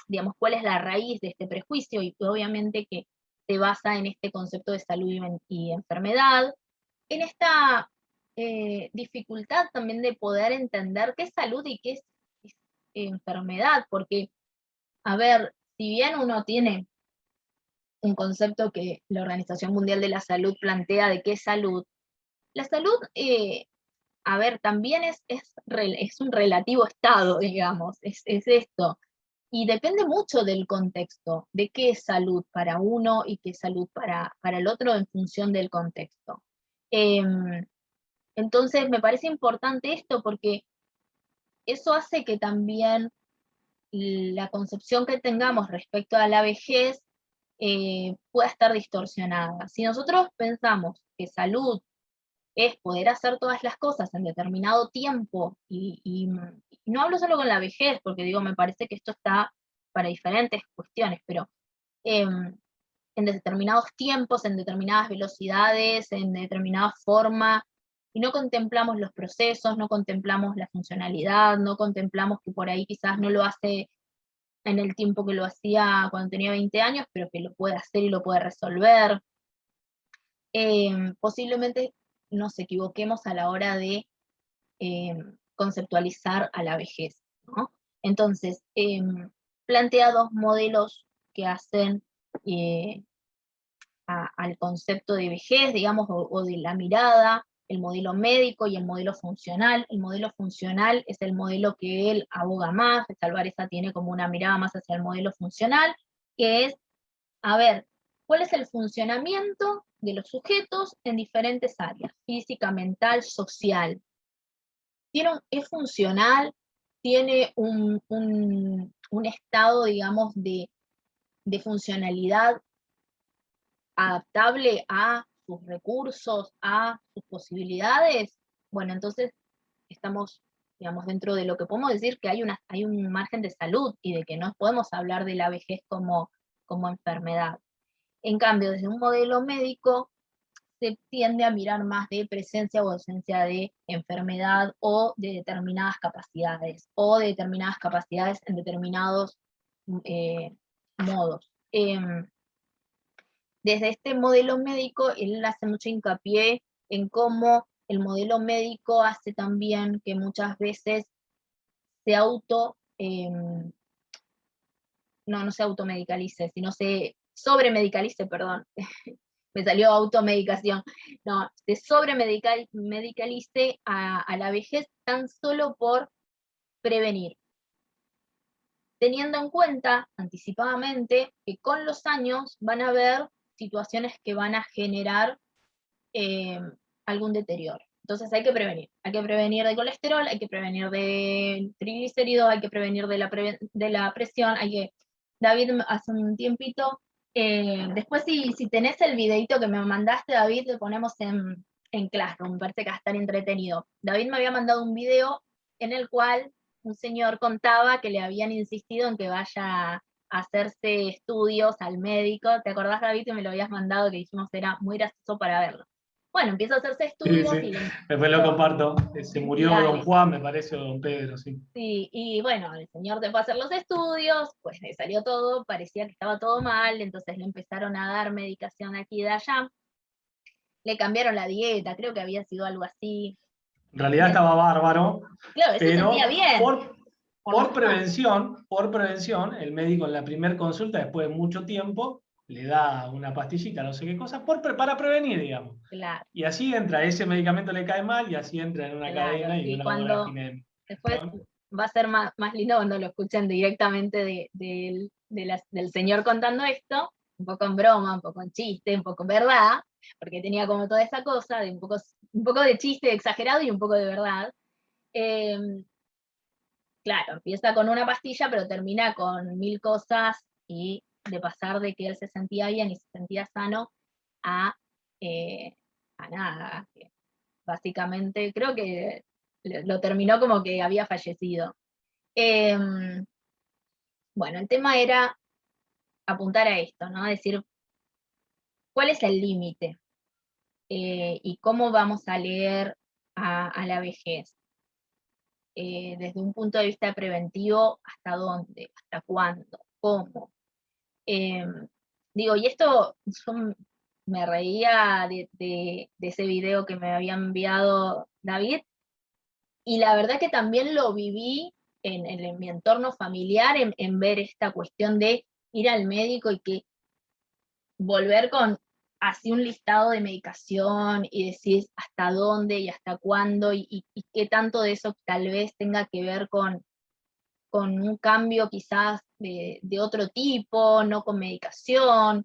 digamos, cuál es la raíz de este prejuicio, y obviamente que se basa en este concepto de salud y enfermedad, en esta dificultad también de poder entender qué es salud y qué es enfermedad, porque, a ver, si bien uno tiene un concepto que la Organización Mundial de la Salud plantea de qué es salud, la salud, a ver, también es un relativo estado, digamos, es esto. Y depende mucho del contexto, de qué es salud para uno y qué es salud para el otro en función del contexto. Entonces, me parece importante esto porque eso hace que también la concepción que tengamos respecto a la vejez pueda estar distorsionada. Si nosotros pensamos que salud es poder hacer todas las cosas en determinado tiempo, y no hablo solo con la vejez, porque digo, me parece que esto está para diferentes cuestiones, pero en determinados tiempos, en determinadas velocidades, en determinada forma, y no contemplamos los procesos, no contemplamos la funcionalidad, no contemplamos que por ahí quizás no lo hace en el tiempo que lo hacía cuando tenía 20 años, pero que lo puede hacer y lo puede resolver. Posiblemente nos equivoquemos a la hora de conceptualizar a la vejez, ¿no? Entonces, plantea dos modelos que hacen al concepto de vejez, digamos, o de la mirada, el modelo médico y el modelo funcional. El modelo funcional es el modelo que él aboga más, Salvarezza tiene como una mirada más hacia el modelo funcional, que es, a ver, ¿cuál es el funcionamiento de los sujetos en diferentes áreas? Física, mental, social. Es funcional, tiene un estado, digamos, de funcionalidad adaptable a sus recursos, a sus posibilidades. Bueno, entonces estamos, digamos, dentro de lo que podemos decir que hay un margen de salud y de que no podemos hablar de la vejez como enfermedad. En cambio, desde un modelo médico se tiende a mirar más de presencia o ausencia de enfermedad o de determinadas capacidades en determinados modos. Desde este modelo médico, él hace mucho hincapié en cómo el modelo médico hace también que muchas veces se no se automedicalice, sino se sobremedicalice, perdón, me salió automedicación, no, se sobremedicalice a la vejez tan solo por prevenir, teniendo en cuenta anticipadamente que con los años van a haber situaciones que van a generar algún deterioro. Entonces hay que prevenir de colesterol, hay que prevenir de triglicéridos, hay que prevenir de la presión, David hace un tiempito, después si tenés el videito que me mandaste, David, lo ponemos en Classroom, me parece que va a estar entretenido. David me había mandado un video en el cual un señor contaba que le habían insistido en que vaya a hacerse estudios al médico. ¿Te acordás, David, que me lo habías mandado, que dijimos era muy gracioso para verlo? Bueno, empieza a hacerse estudios. Sí, sí. Después lo comparto. Se murió Don Juan, me parece, o Don Pedro, sí. Sí, y bueno, el señor te fue a hacer los estudios, pues le salió todo, parecía que estaba todo mal, entonces le empezaron a dar medicación aquí y de allá. Le cambiaron la dieta, creo que había sido algo así. En realidad estaba bárbaro, Claro, se pero sentía bien. por prevención, el médico en la primera consulta, después de mucho tiempo, le da una pastillita, no sé qué cosa, para prevenir, digamos. Claro, Y así entra, ese medicamento le cae mal y así entra en una claro. cadena y Y una cuando vorágine. después va a ser más lindo cuando lo escuchen directamente del señor contando esto, un poco en broma, un poco en chiste, un poco en verdad, porque tenía como toda esa cosa de un poco de chiste exagerado y un poco de verdad. Em, claro, empieza con una pastilla, pero termina con 1000 cosas y de pasar de que él se sentía bien y se sentía sano a, eh, a nada. Que básicamente creo que lo terminó como que había fallecido. Em, bueno, el tema era apuntar a esto, ¿no? Decir, ¿cuál es el límite? Y cómo vamos a leer a la vejez. Desde un punto de vista preventivo, ¿hasta dónde? ¿Hasta cuándo? ¿Cómo? Digo, y esto yo me reía de ese video que me había enviado David, y la verdad que también lo viví en mi entorno familiar, en ver esta cuestión de ir al médico y que volver con así un listado de medicación y decir hasta dónde y hasta cuándo y qué tanto de eso tal vez tenga que ver con un cambio quizás de otro tipo, no con medicación,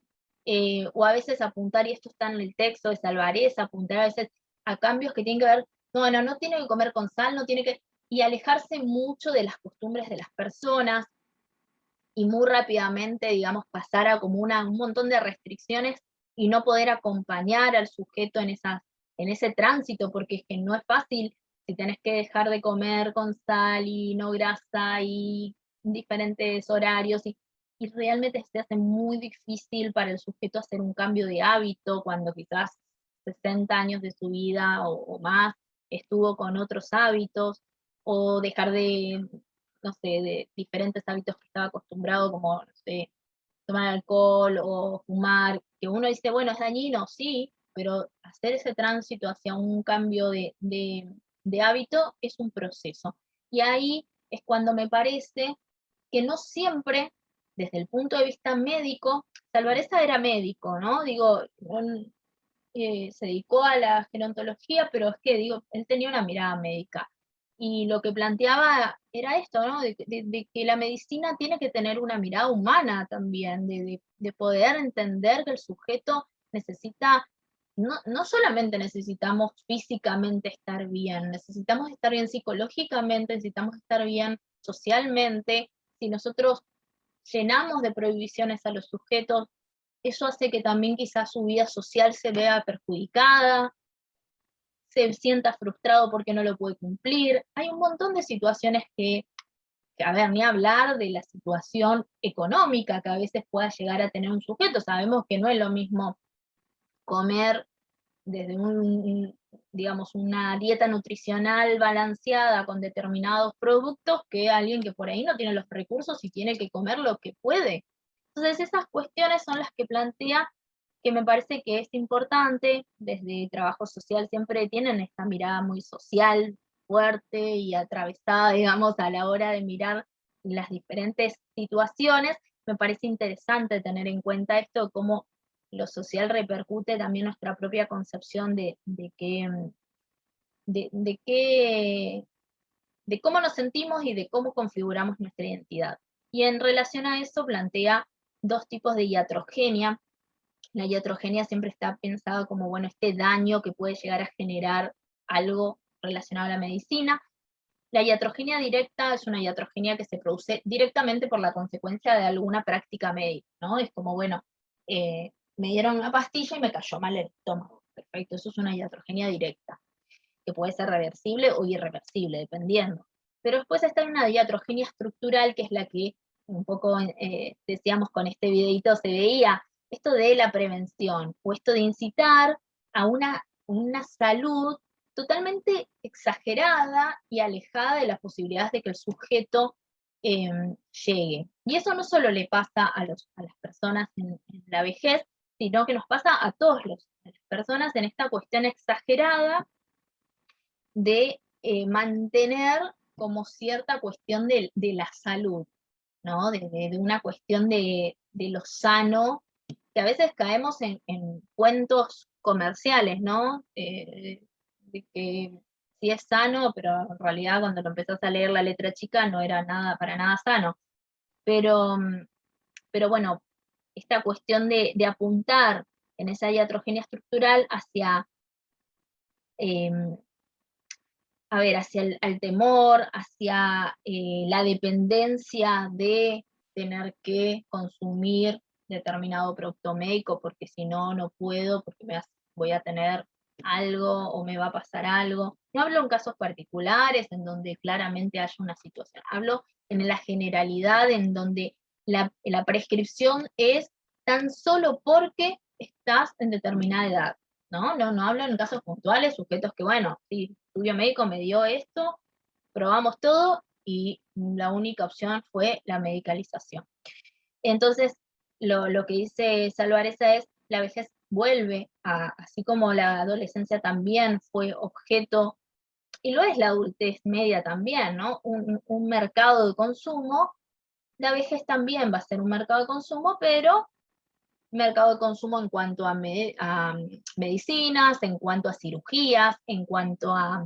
o a veces apuntar, y esto está en el texto de Salvarez, apuntar a veces a cambios que tienen que ver, no tiene que comer con sal, no tiene que, y alejarse mucho de las costumbres de las personas, y muy rápidamente, digamos, pasar a como un montón de restricciones y no poder acompañar al sujeto en ese tránsito, porque es que no es fácil si tenés que dejar de comer con sal y no grasa y diferentes horarios, y realmente se hace muy difícil para el sujeto hacer un cambio de hábito cuando quizás 60 años de su vida o más estuvo con otros hábitos, o dejar de, no sé, de diferentes hábitos que estaba acostumbrado, como, no sé, tomar alcohol o fumar, que uno dice, bueno, es dañino, sí, pero hacer ese tránsito hacia un cambio de hábito es un proceso. Y ahí es cuando me parece que no siempre, desde el punto de vista médico, Salvareza era médico, ¿no? Digo, se dedicó a la gerontología, pero es que, digo, él tenía una mirada médica. Y lo que planteaba era esto, ¿no? De que la medicina tiene que tener una mirada humana también, de poder entender que el sujeto necesita, no solamente necesitamos físicamente estar bien, necesitamos estar bien psicológicamente, necesitamos estar bien socialmente. Si nosotros llenamos de prohibiciones a los sujetos, eso hace que también quizás su vida social se vea perjudicada, se sienta frustrado porque no lo puede cumplir. Hay un montón de situaciones que, a ver, ni hablar de la situación económica que a veces pueda llegar a tener un sujeto. Sabemos que no es lo mismo comer desde digamos, una dieta nutricional balanceada con determinados productos que alguien que por ahí no tiene los recursos y tiene que comer lo que puede. Entonces esas cuestiones son las que plantea, que me parece que es importante. Desde trabajo social siempre tienen esta mirada muy social, fuerte y atravesada, digamos, a la hora de mirar las diferentes situaciones. Me parece interesante tener en cuenta esto, cómo lo social repercute también nuestra propia concepción de qué, de cómo nos sentimos y de cómo configuramos nuestra identidad. Y en relación a eso plantea dos tipos de iatrogenia. La iatrogenia siempre está pensada como, bueno, este daño que puede llegar a generar algo relacionado a la medicina. La iatrogenia directa es una iatrogenia que se produce directamente por la consecuencia de alguna práctica médica, ¿no? Es como, bueno, me dieron una pastilla y me cayó mal el estómago. Perfecto, eso es una iatrogenia directa, que puede ser reversible o irreversible, dependiendo. Pero después está una iatrogenia estructural, que es la que un poco decíamos con este videito, se veía esto de la prevención, o esto de incitar a una salud totalmente exagerada y alejada de las posibilidades de que el sujeto llegue. Y eso no solo le pasa a las personas en la vejez, sino que nos pasa a todas las personas en esta cuestión exagerada de mantener como cierta cuestión de la salud, ¿no? De una cuestión de lo sano que a veces caemos en cuentos comerciales, ¿no? De que sí es sano, pero en realidad cuando lo empezás a leer la letra chica no era nada, para nada sano. Pero bueno, esta cuestión de apuntar en esa iatrogenia estructural hacia, a ver, hacia el temor, hacia la dependencia de tener que consumir determinado producto médico, porque si no, no puedo, porque voy a tener algo o me va a pasar algo. No hablo en casos particulares en donde claramente haya una situación, hablo en la generalidad en donde la prescripción es tan solo porque estás en determinada edad. No hablo en casos puntuales, sujetos que, bueno, sí, estudio médico me dio esto, probamos todo y la única opción fue la medicalización. Entonces, lo que dice Salvareza es, la vejez vuelve, así como la adolescencia también fue objeto, y lo es la adultez media también, ¿no? Un mercado de consumo, la vejez también va a ser un mercado de consumo, pero mercado de consumo en cuanto a medicinas, en cuanto a cirugías, en cuanto a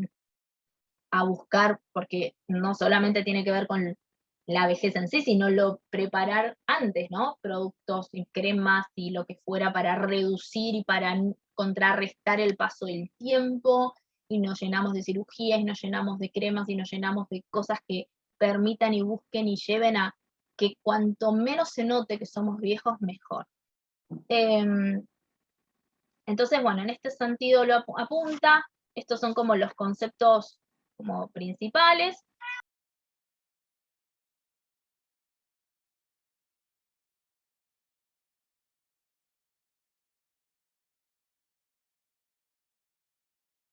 buscar, porque no solamente tiene que ver con la vejez en sí, sino lo preparar antes, ¿no? Productos y cremas y lo que fuera para reducir y para contrarrestar el paso del tiempo, y nos llenamos de cirugías, y nos llenamos de cremas, y nos llenamos de cosas que permitan y busquen y lleven a que cuanto menos se note que somos viejos, mejor. Entonces, bueno, en este sentido lo apunta, estos son como los conceptos como principales.